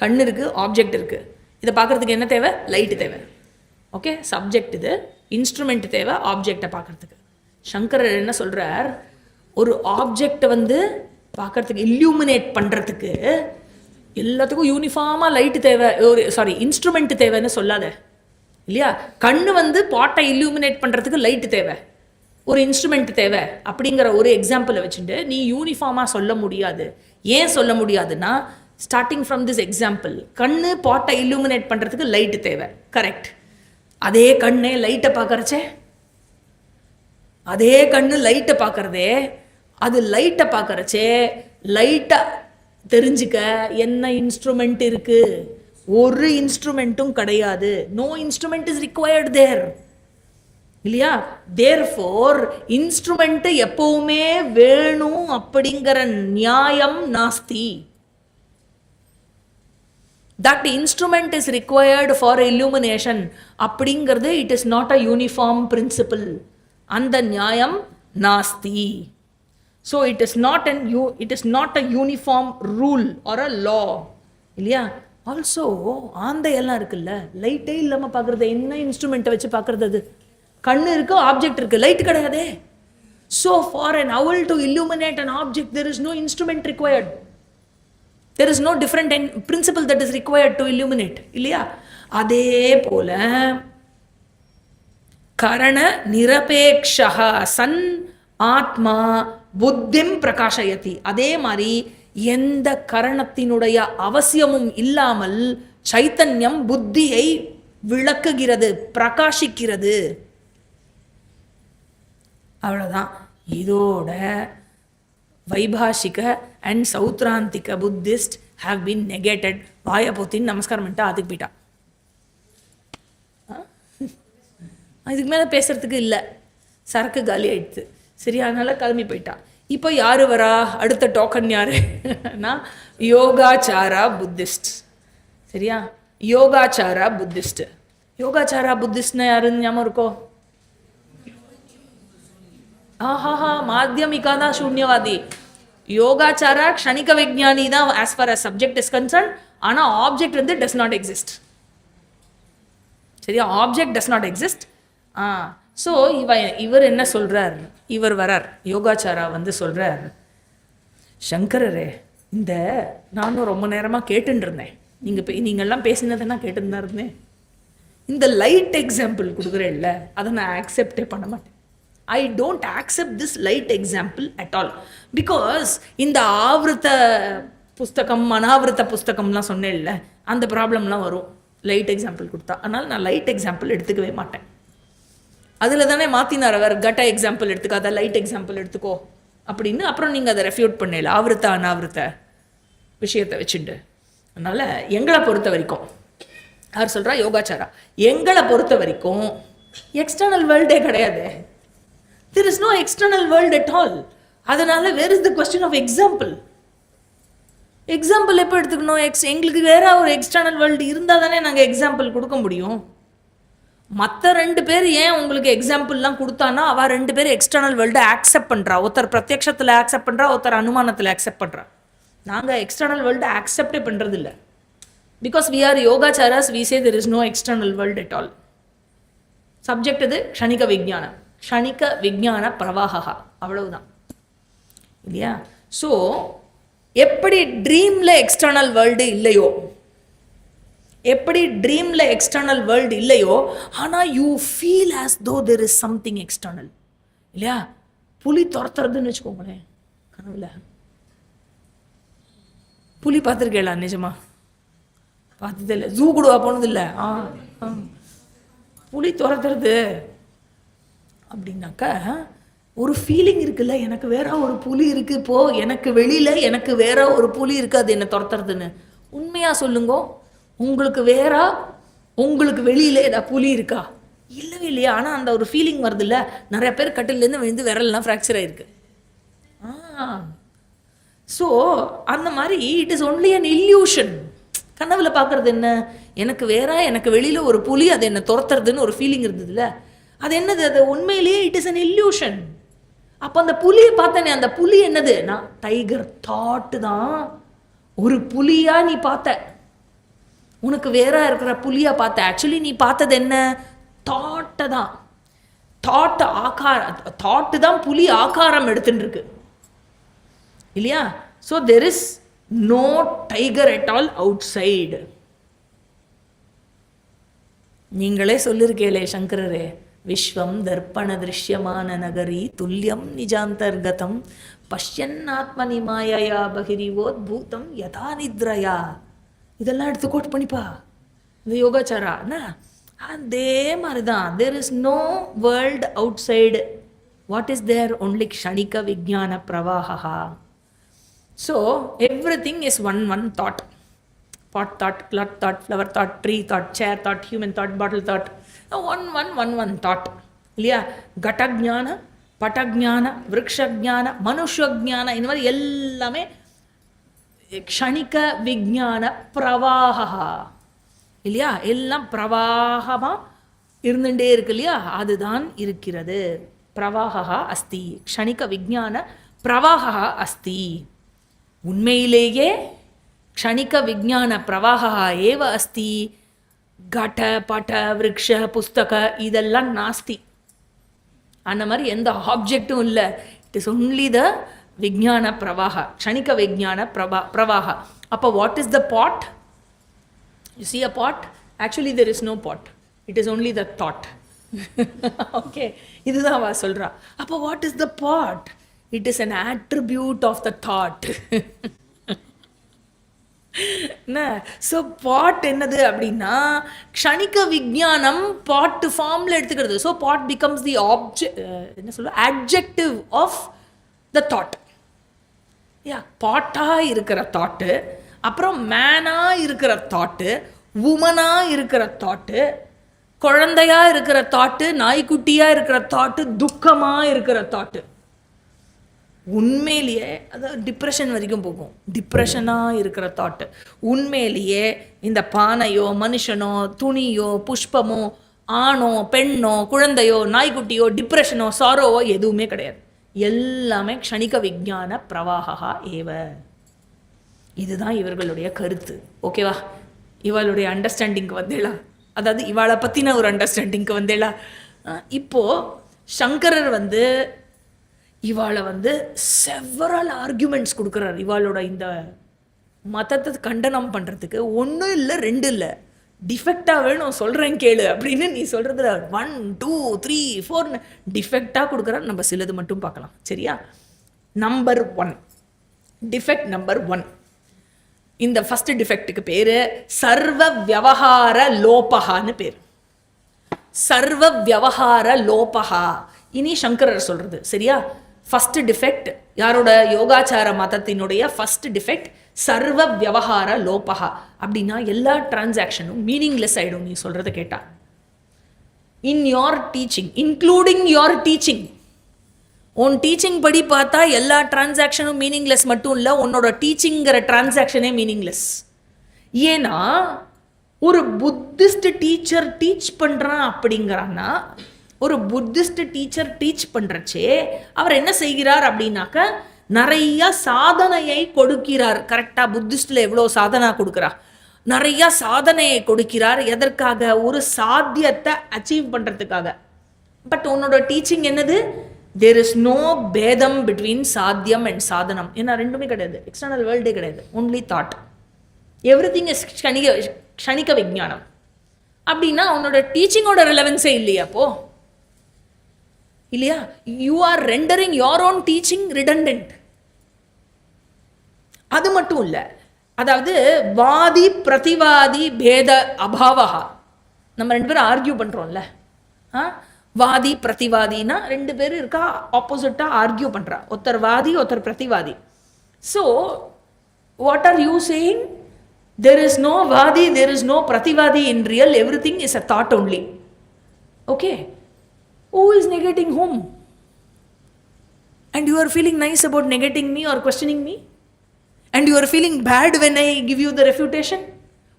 கண்ணு இருக்கு, ஆப்ஜெக்ட் இருக்கு. இதை பார்க்கறதுக்கு என்ன தேவை? லைட்டு தேவை. ஓகே, சப்ஜெக்ட் இது, இன்ஸ்ட்ருமெண்ட் தேவை ஆப்ஜெக்டை பார்க்கறதுக்கு. சங்கரர் என்ன சொல்றார்? ஒரு ஆப்ஜெக்டை பார்க்கறதுக்கு இல்லுமினேட் பண்ணுறதுக்கு எல்லாத்துக்கும் யூனிஃபார்மாக லைட்டு தேவை, இன்ஸ்ட்ருமெண்ட் தேவைன்னு சொல்லாத. இல்லையா? கண்ணு பாட்டை இல்லுமினேட் பண்ணுறதுக்கு லைட்டு தேவை, ஒரு இன்ஸ்ட்ருமெண்ட் தேவை அப்படிங்கிற ஒரு எக்ஸாம்பிளை வச்சுட்டு நீ யூனிஃபார்மாக சொல்ல முடியாது. ஏன் சொல்ல முடியாதுன்னா, ஸ்டார்டிங் ஃப்ரம் திஸ் எக்ஸாம்பிள், கண்ணு பாட்டை இல்லுமினேட் பண்ணுறதுக்கு லைட்டு தேவை, கரெக்ட். அதே கண்ணே லைட்டை பார்க்கறச்சே, அதே கண்ணு லைட்டை பார்க்கறதே, அது லைட்டை பார்க்கறச்சே லைட்டை தெரிஞ்சுக்க என்ன இன்ஸ்ட்ருமெண்ட் இருக்கு? ஒரு இன்ஸ்ட்ருமெண்ட்டும் கிடையாது. No instrument is required there. இல்லையா? தேர்ஃபோர் இன்ஸ்ட்ருமெண்ட் எப்பவுமே வேணும் அப்படிங்கிற நியாயம் நாஸ்தி. That instrument is required for illumination அப்படிங்கிறது it is not a uniform principle. அந்த நியாயம் நாஸ்தி. So it is not a uniform rule or a law. இல்லையா? ஆல்சோ ஆந்தையெல்லாம் இருக்குல்ல, லைட்டே இல்லாமல் பார்க்குறது, என்ன இன்ஸ்ட்ருமெண்ட்டை வச்சு பார்க்குறது? அது கண்ணு இருக்கு, ஆப்ஜெக்ட் இருக்கு, லைட் கிடையாதே. So for an owl to illuminate an object there is no instrument required. There is no different principle that is required to illuminate. இல்லையா? அதே போல கரண நிரபேக்ஷா சன் ஆத்மா புத்திம் பிரகாஷயதி. அதே மாதிரி எந்த கரணத்தினுடைய அவசியமும் இல்லாமல் சைத்தன்யம் புத்தியை விளக்குகிறது, பிரகாசிக்கிறது. அவ்வளோதான். இதோட Vaibhashika and Sautrantika Buddhist have been negated. வாயை போத்தின்னு நமஸ்காரம் பண்ணிட்டா அதுக்கு போயிட்டா. இதுக்கு மேலே பேசுறதுக்கு இல்லை, சரக்கு காலி ஆயிடுச்சு. சரி, அதனால கிளம்பி போயிட்டா. இப்போ யார் வரா? அடுத்த டோக்கன் யாருன்னா யோகாச்சாரா புத்திஸ்ட். சரியா? யோகாச்சாரா புத்திஸ்ட். யோகாச்சாரா புத்திஸ்ட்னா யாருன்னு ஞாபகம் இருக்கோ? ஆஹாஹா, மாத்தியமிகா தான் சூன்யவாதி. யோகாச்சாரா க்ஷணிக விஞ்ஞானி தான் as for us subject is concern. ஆனால் ஆப்ஜெக்ட் வந்து டஸ் நாட் எக்ஸிஸ்ட். சரியா? Object does not exist. So இவர் என்ன சொல்கிறார்? இவர் வரார், யோகாச்சாரா வந்து சொல்கிறார், சங்கரரே, இந்த நானும் ரொம்ப நேரமாக கேட்டுன்னு இருந்தேன், நீங்கள்லாம் பேசினதுன்னா கேட்டுன்னு தான் இருந்தேன். இந்த லைட் எக்ஸாம்பிள் கொடுக்குறேன்ல, அதை நான் ஆக்செப்டே பண்ண மாட்டேன். I don't accept this light example at all. Because இந்த ஆவೃತ புஸ்தகம் அனாவிரத புஸ்தகம்லாம் சொன்னேன்ல, அந்த ப்ராப்ளம்லாம் வரும் லைட் எக்ஸாம்பிள் கொடுத்தா. அதனால் நான் லைட் எக்ஸாம்பிள் எடுத்துக்கவே மாட்டேன். அதில் தானே மாற்றினார் அவர், கட்ட எக்ஸாம்பிள் எடுத்துக்காத, லைட் எக்ஸாம்பிள் எடுத்துக்கோ அப்படின்னு. அப்புறம் நீங்கள் அதை ரெஃப்யூட் பண்ணல ஆவೃತ அனாவிரத விஷயத்தை வச்சுட்டு. அதனால் எங்களை பொறுத்த வரைக்கும் யார் சொல்கிறா? யோகாச்சாரா. எங்களை பொறுத்த வரைக்கும் எக்ஸ்டர்னல் வேர்ல்டே கிடையாது. There is no external world at all. அதனால where is the question of example? Example எப்போ எடுத்துக்கணும்? எங்களுக்கு வேற ஒரு எக்ஸ்டர்னல் வேர்ல்டு இருந்தால் தானே நாங்கள் எக்ஸாம்பிள் கொடுக்க முடியும். மற்ற 2 பேர் ஏன் உங்களுக்கு எக்ஸாம்பிள்லாம் கொடுத்தான்னா, அவள் 2 பேர் எக்ஸ்டர்னல் வேர்ல்டை ஆக்செப்ட் பண்ணுறா. ஒருத்தர் பிரத்யக்ஷத்தில் ஆக்செப்ட் பண்ணுறா, ஒருத்தர் அனுமானத்தில் ஆக்செப்ட் பண்ணுறா. நாங்கள் எக்ஸ்டர்னல் வேர்ல்டை ஆக்செப்டே பண்ணுறது இல்லை. Because we are Yogacharas, we say there is no external world at all. Subject இது க்ஷணிக விஞ்ஞானம், க்ஷணிக விஞ்ஞான பிரவாகா, அவ்வளவுதான் இல்லையா? ஸோ எப்படி ட்ரீமில் எக்ஸ்டர்னல் வேர்ல்டு இல்லையோ, எப்படி ட்ரீமில் எக்ஸ்டர்னல் வேர்ல்டு இல்லையோ, ஆனால் யூ ஃபீல் ஆஸ் தோ தெர் இஸ் சம்திங் எக்ஸ்டர்னல் இல்லையா? புலி துரத்துறதுன்னு வச்சுக்கோங்களேன், கனவுல புலி பார்த்துருக்கேளா? நிஜமா பார்த்தது இல்லை. ஜூ கூடவா போனது இல்லை? புலி துரத்துறது அப்படின்னாக்கா ஒரு ஃபீலிங் இருக்குல்ல, எனக்கு வேற ஒரு புலி இருக்கு, இப்போ எனக்கு வெளியில எனக்கு வேற ஒரு புலி இருக்கு, அது என்ன துரத்துறதுன்னு. உண்மையா சொல்லுங்க, உங்களுக்கு வேற உங்களுக்கு வெளியில ஏதாவது புலி இருக்கா? இல்லவே இல்லையா? ஆனால் அந்த ஒரு ஃபீலிங் வருது இல்லை. நிறைய பேர் கட்டிலேருந்து விழுந்து விரல்லாம் ஃப்ராக்சர் ஆயிருக்கு. ஸோ அந்த மாதிரி it is only an illusion. கனவுல பார்க்கறது என்ன? எனக்கு வேற எனக்கு வெளியில ஒரு புலி, அது என்ன துரத்துறதுன்னு ஒரு ஃபீலிங் இருந்ததுல, அது என்னது? அது உண்மையிலேயே இட் இஸ் அன் இல்யூஷன். அப்போ அந்த புலியை பார்த்தனே, அந்த புலி என்னது? நான் டைகர் தாட்டு தான். ஒரு புலியா நீ பார்த்த, உனக்கு வேற இருக்கிற புலியா பார்த்த. ஆக்சுவலி நீ பார்த்தது என்ன? தாட்டை தான். தாட் தாட்டு தான் புலி ஆகாரம் எடுத்துட்டு இருக்கு இல்லையா? So there is no tiger at all outside. நீங்களே சொல்லிருக்கேளே சங்கரரே, விஸ்வம் தர்ப்பண திருஷ்யமான நகரி துல்லியம் நிஜாந்தர்கதம் பஷ்யன்னாத்மனி மாயையா பகிரிவோத் பூதம் யதா நித்ரயா. இதெல்லாம் எடுத்து கோட் பண்ணிப்பா இந்த யோகாச்சாரா. அதே மாதிரி தான். There is no world outside. What is there? Only க்ஷணிக விஜான பிரவாகா. So everything is one thought. pot thought, cloth thought, flower thought, tree thought, chair thought, human thought, bottle thought. one thought இல்லையா? கட்டஜான, பட்டஜான, விருக்ஷஜான, மனுஷஜான, இந்த மாதிரி எல்லாமே க்ஷணிக விஜான பிரவாகா இல்லையா? எல்லாம் பிரவாகமாக இருந்துட்டே இருக்கு இல்லையா? அதுதான் இருக்கிறது. பிரவாகா அஸ்தி, க்ஷணிக விஜான பிரவாகா அஸ்தி. உண்மையிலேயே க்ஷணிக விஜான பிரவாகா ஏவ அஸ்தி. கட பட விருக்ஷ புஸ்தக இதெல்லாம் நாஸ்தி. அந்த மாதிரி எந்த ஆப்ஜெக்டும் இல்லை. இட் இஸ் ஒன்லி த விஜான பிரவாகா, க்ஷணிக விஜான பிரவாகா. அப்போ what is the pot? You see a pot? Actually there is no pot. It is only the thought. Okay, இதுதான் அவ சொல்றா. அப்போ what is the pot? It is an attribute of the thought. So pot என்னது அப்படின்னா, க்ஷணிக விஜானம் பாட் ஃபார்மில் எடுத்துக்கிறது. So பாட் becomes தி என்ன சொல்ல அட்ஜெக்டிவ் ஆஃப் த தாட். பாட்டாக இருக்கிற தாட்டு, அப்புறம் மேனாக இருக்கிற தாட்டு, உமனாக இருக்கிற தாட்டு, குழந்தையாக இருக்கிற தாட்டு, நாய்க்குட்டியாக இருக்கிற தாட்டு, துக்கமாக இருக்கிற தாட்டு. உண்மையிலேயே அதாவது டிப்ரெஷன் வரைக்கும் போகும். டிப்ரெஷனாக இருக்கிற தாட்டு உண்மையிலேயே இந்த பானையோ மனுஷனோ துணியோ புஷ்பமோ ஆணோ பெண்ணோ குழந்தையோ நாய்க்குட்டியோ டிப்ரெஷனோ சாரோவோ எதுவுமே கிடையாது. எல்லாமே க்ஷணிக விஞ்ஞான பிரவாகா ஏவ. இதுதான் இவர்களுடைய கருத்து. ஓகேவா? இவளுடைய அண்டர்ஸ்டாண்டிங்க்கு வந்தேளா? அதாவது இவாளை பற்றின ஒரு அண்டர்ஸ்டாண்டிங்க்கு வந்தேளா? இப்போது சங்கரர் இவாளை செவரல் ஆர்கியூமெண்ட்ஸ் கொடுக்குறார். இவாளோட இந்த மதத்தை கண்டனம் பண்ணுறதுக்கு 1 இல்லை 2 இல்லை, டிஃபெக்டாக வேணும் சொல்கிறேன் கேளு அப்படின்னு நீ சொல்கிறதுல 1 2 3 4 டிஃபெக்டாக கொடுக்குறாரு. நம்ம சிலது மட்டும் பார்க்கலாம். சரியா? Number 1 defect. நம்பர் 1 இந்த ஃபஸ்ட்டு டிஃபெக்ட்டுக்கு பேர் சர்வ வியவஹார லோபகான்னு பேர். சர்வ வியவஹார லோபகா இனி சங்கரர் சொல்கிறது. சரியா? ஃபஸ்ட்டு டிஃபெக்ட் யாரோட? யோகாச்சார மதத்தினுடைய ஃபஸ்ட் டிஃபெக்ட் சர்வ வியவஹார லோபகா. அப்படின்னா எல்லா டிரான்சாக்ஷனும் மீனிங்லெஸ் ஆகிடும் நீ சொல்கிறத கேட்டா. In your teaching including your teaching. உன் டீச்சிங் படி பார்த்தா எல்லா டிரான்சாக்ஷனும் மீனிங்லெஸ் மட்டும் இல்லை, உன்னோட டீச்சிங்கிற டிரான்சாக்ஷனே மீனிங்லெஸ். ஏன்னா ஒரு புத்திஸ்ட் டீச்சர் டீச் பண்ணுறான் அப்படிங்கிறான்னா, ஒரு புத்திஸ்ட் டீச்சர் டீச் பண்ணுறச்சே அவர் என்ன செய்கிறார் அப்படின்னாக்க நிறைய சாதனையை கொடுக்கிறார். கரெக்டாக புத்திஸ்டில் எவ்வளோ சாதனை கொடுக்குறா? நிறைய சாதனையை கொடுக்கிறார். எதற்காக? ஒரு சாத்தியத்தை அச்சீவ் பண்ணுறதுக்காக. பட் உன்னோட டீச்சிங் என்னது? தேர் இஸ் நோ பேதம் பிட்வீன் சாத்தியம் அண்ட் சாதனம். ஏன்னா ரெண்டுமே கிடையாது, எக்ஸ்டர்னல் வேர்ல்டே கிடையாது, only thought. Everything is க்ஷணிக விஞ்ஞானம். அப்படின்னா உன்னோட டீச்சிங்கோட ரிலவன்ஸே இல்லையா அப்போ? இல்லையா? You are rendering your own teaching redundant. அது மட்டும் இல்லை, அதாவது வாதி பிரதிவாதி பேத அபாவா. நம்ம 2 பேரும் ஆர்கியூ பண்ணுறோம்ல, வாதி பிரதிவாதினா 2 பேர் இருக்கா, ஆப்போசிட்டாக ஆர்கியூ பண்ணுறா. ஒருத்தர் வாதி ஒருத்தர் பிரதிவாதி. So what are you saying? There is no வாதி, தெர் இஸ் நோ பிரதிவாதி in real. Everything is a thought only. Okay? Who is negating whom? And you are feeling nice about negating me or questioning me? And you are feeling bad when I give you the refutation?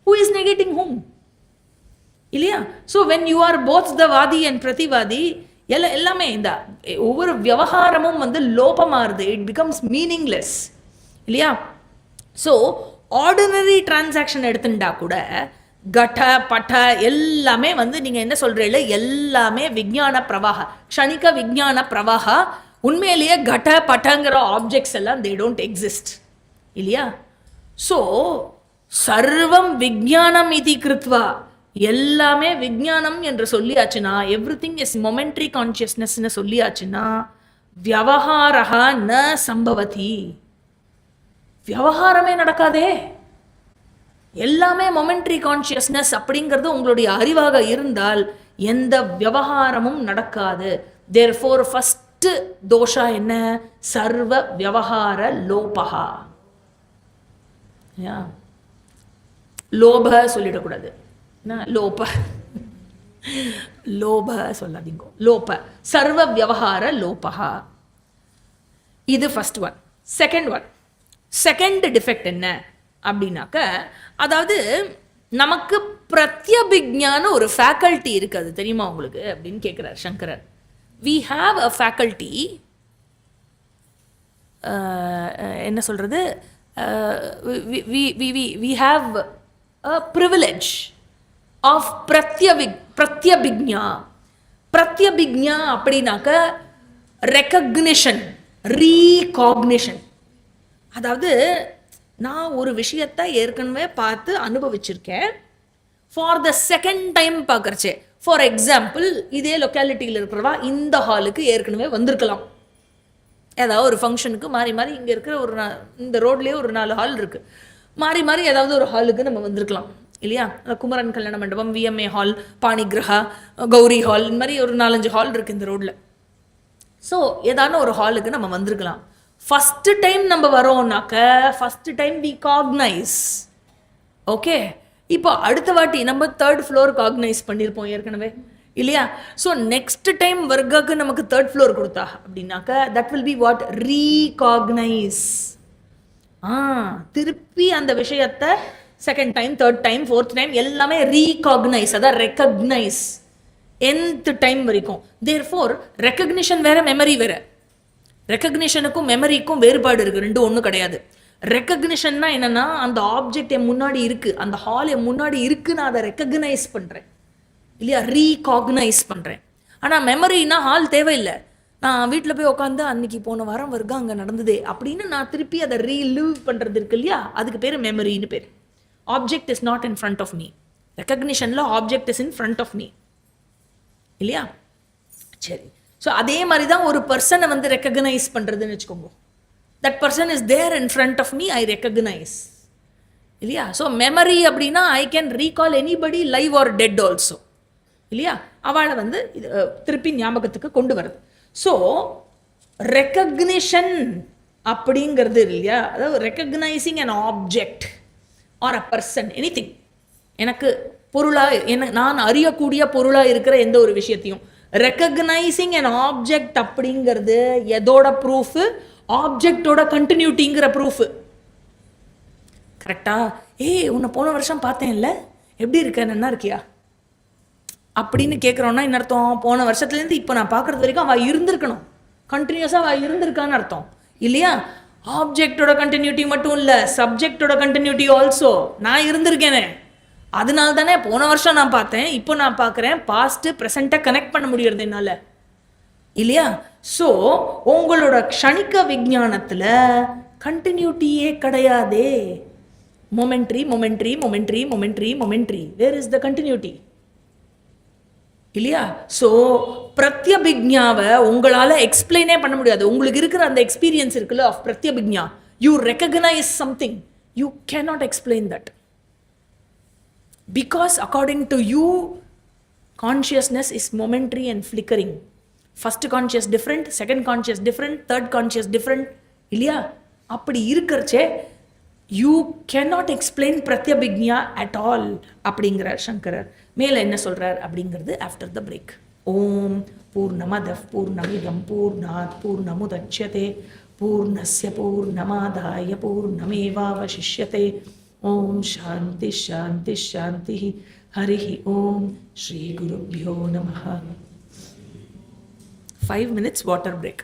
Who is negating whom? இல்லையா? So when you are both the வாதி and பிரதிவாதி, எல்லாமே இந்த ஒவ்வொரு விவகாரமும் லோபமாறுது. It becomes meaningless. இல்லையா? So ordinary transaction எடுத்துட்டா கூட கட்ட பட்ட எல்லாமே நீங்கள் என்ன சொல்கிறீங்கள, எல்லாமே விஞ்ஞான பிரவாக, க்ஷணிக விஞ்ஞான பிரவாக. உண்மையிலேயே கட்ட பட்டங்கிற ஆப்ஜெக்ட்ஸ் எல்லாம் தே டோன்ட் எக்ஸிஸ்ட். இல்லையா? ஸோ சர்வம் விஞ்ஞானம் இது கிருத்வா, எல்லாமே விஞ்ஞானம் என்று சொல்லியாச்சுன்னா, எவ்ரி திங் இஸ் மொமெண்ட்ரி கான்சியஸ்னஸ்ன்னு சொல்லியாச்சுன்னா, வியவஹாரஹா ந சம்பவதி, வியவஹாரமே நடக்காதே. எல்லாமே மொமெண்ட்ரி கான்சியஸ்னஸ் அப்படிங்கிறது உங்களுடைய அறிவாக இருந்தால் எந்த வியவகாரமும் நடக்காது. தேர்ஃபோர் ஃபர்ஸ்ட் தோஷா என்ன? சர்வ வியவகார லோபகா. லோப சொல்லிடக்கூடாது, லோப லோப சொல்லாதீங்க, லோப. சர்வ வியவகார லோபகா. இது ஃபர்ஸ்ட் ஒன். செகண்ட் டிஃபெக்ட் என்ன அப்படின்னாக்க, அதாவது நமக்கு பிரத்யபிக்ஞான ஒரு ஃபேக்கல்ட்டி இருக்குது, அது தெரியுமா உங்களுக்கு அப்படின்னு கேட்குறார் சங்கரர். வி ஹாவ் அ ஃபேக்கல்ட்டி, என்ன சொல்கிறது, we have a privilege of pratyabhijna. பிரத்யபிக்ஞா அப்படின்னாக்க ரெக்கக்னிஷன், ரீகாக்னிஷன். அதாவது நான் ஒரு விஷயத்தை ஏற்கனவே பார்த்து அனுபவிச்சிருக்கேன், ஃபார் த செகண்ட் டைம் பார்க்குறச்சே. ஃபார் எக்ஸாம்பிள், இதே லொக்காலிட்டியில் இருக்கிறவா இந்த ஹாலுக்கு ஏற்கனவே வந்திருக்கலாம். ஏதாவது ஒரு ஃபங்க்ஷனுக்கு மாறி மாறி இங்கே இருக்கிற இந்த ரோட்லேயே ஒரு 4 ஹால் இருக்குது, மாறி மாறி ஏதாவது ஒரு ஹாலுக்கு நம்ம வந்திருக்கலாம். இல்லையா? குமரன் கல்யாண மண்டபம், விஎம்ஏ ஹால், பாணிகிரகா, கௌரி ஹால், இந்த மாதிரி ஒரு 4-5 ஹால் இருக்குது இந்த ரோட்டில். ஸோ ஏதான ஒரு ஹாலுக்கு நம்ம வந்திருக்கலாம். ஃபஸ்ட்டு டைம் நம்ம வரோம்னாக்க ஃபஸ்ட்டு டைம் வி காக்னைஸ். ஓகே? இப்போ அடுத்த வாட்டி நம்ம 3rd ஃப்ளோர் காக்னைஸ் பண்ணியிருப்போம் ஏற்கனவே. இல்லையா? ஸோ நெக்ஸ்ட் டைம் வர்க்காக்கு நமக்கு தேர்ட் ஃப்ளோர் கொடுத்தா அப்படின்னாக்க தட் வில் பி வாட்? ரீகாக்னைஸ். திருப்பி அந்த விஷயத்தை second time, third time, fourth time எல்லாமே ரீகாக்னைஸ், அதான் ரெக்கக்னைஸ் nth டைம் வரைக்கும். தேர்ஃபோர் ரெக்கக்னிஷன் வேற, மெமரி வேற. ரெக்கக்னிஷனுக்கும் மெமரிக்கும் வேறுபாடு இருக்கு, ரெண்டும் ஒன்றும் கிடையாது. ரெக்கக்னிஷன்னா என்னன்னா, அந்த ஆப்ஜெக்ட் என் முன்னாடி இருக்கு, அந்த ஹால் என் முன்னாடி இருக்கு, நான் அதை ரெக்கக்னைஸ் பண்றேன் இல்லையா, ரீகாக்னைஸ் பண்றேன். ஆனால் மெமரினா ஹால் தேவையில்லை. நான் வீட்டில் போய் உட்காந்து அன்னைக்கு போன வாரம் வருகா அங்கே நடந்ததே அப்படின்னு நான் திருப்பி அதை ரீலிவ் பண்ணுறது இருக்கு இல்லையா, அதுக்கு பேர் மெமரின்னு பேர். Object is not in front of me. ரெக்கக்னிஷனில் object is in front of me இல்லையா? சரி. ஸோ அதே மாதிரி தான் ஒரு பர்சனை வந்து ரெக்கக்னைஸ் பண்ணுறதுன்னு வச்சுக்கோங்க. That person is there in front of me, I recognize இல்லையா? ஸோ மெமரி அப்படின்னா I can recall anybody live or dead also இல்லையா, அவளை வந்து திருப்பி ஞாபகத்துக்கு கொண்டு வருது. ஸோ ரெக்கக்னிஷன் அப்படிங்கிறது இல்லையா, அதாவது recognizing an object or a person, anything. எனக்கு பொருளாக நான் அறியக்கூடிய பொருளாக இருக்கிற எந்த ஒரு விஷயத்தையும் ரெக்கக்னைசிங் அன் ஆப்ஜெக்ட் அப்படிங்கிறது எதோட ப்ரூஃபு? ஆப்ஜெக்டோட கண்டினியூட்டிங்கிற ப்ரூஃபு. கரெக்டா? உன்னை போன வருஷம் பார்த்தேன் இல்லை, எப்படி இருக்க, நல்லா இருக்கியா அப்படின்னு கேட்குறோன்னா என்ன அர்த்தம்? போன வருஷத்துலேருந்து இப்போ நான் பார்க்குறது வரைக்கும் அவள் இருந்திருக்கணும், கண்டினியூஸாக அவள் இருந்திருக்கான்னு அர்த்தம் இல்லையா? ஆப்ஜெக்டோட கண்டினியூட்டி மட்டும் இல்லை, சப்ஜெக்டோட கண்டினியூட்டி ஆல்சோ. நான் இருந்திருக்கேனே, அதனால தானே போன வருஷம் நான் பார்த்தேன், இப்போ நான் பார்க்குறேன், பாஸ்ட்டு ப்ரெசண்ட்டை கனெக்ட் பண்ண முடியறது என்னால் இல்லையா? ஸோ உங்களோட க்ஷணிக்க விஞ்ஞானத்தில் கண்டினியூட்டியே கிடையாதே. Momentary momentary momentary momentary momentary, where is the continuity இல்லையா? ஸோ பிரத்யபிக்ஞாவை உங்களால் எக்ஸ்பிளைனே பண்ண முடியாது. உங்களுக்கு இருக்கிற அந்த எக்ஸ்பீரியன்ஸ் இருக்குல்ல of pratyabhijna, you recognise something, you cannot explain that. Because according to you, consciousness is momentary and flickering. First conscious different, second conscious different, third conscious different இல்லையா? அப்படி இருக்கிறச்சே you cannot explain pratyabhignya at all அப்படிங்கிறார் சங்கரர். மேலே என்ன சொல்றார் அப்படிங்கிறது after the break. ஓம் பூர்ணமதః பூர்ணமிதம் பூர்ணாத் பூர்ணமுதச்யதே பூர்ணஸ்ய பூர்ணமாதாய பூர்ணமேவாவசிஷ்யதே. ஓம் சாந்தி சாந்தி சாந்தி. ஹரி ஓம். ஸ்ரீ குருப்யோ நமः. 5 minutes water break.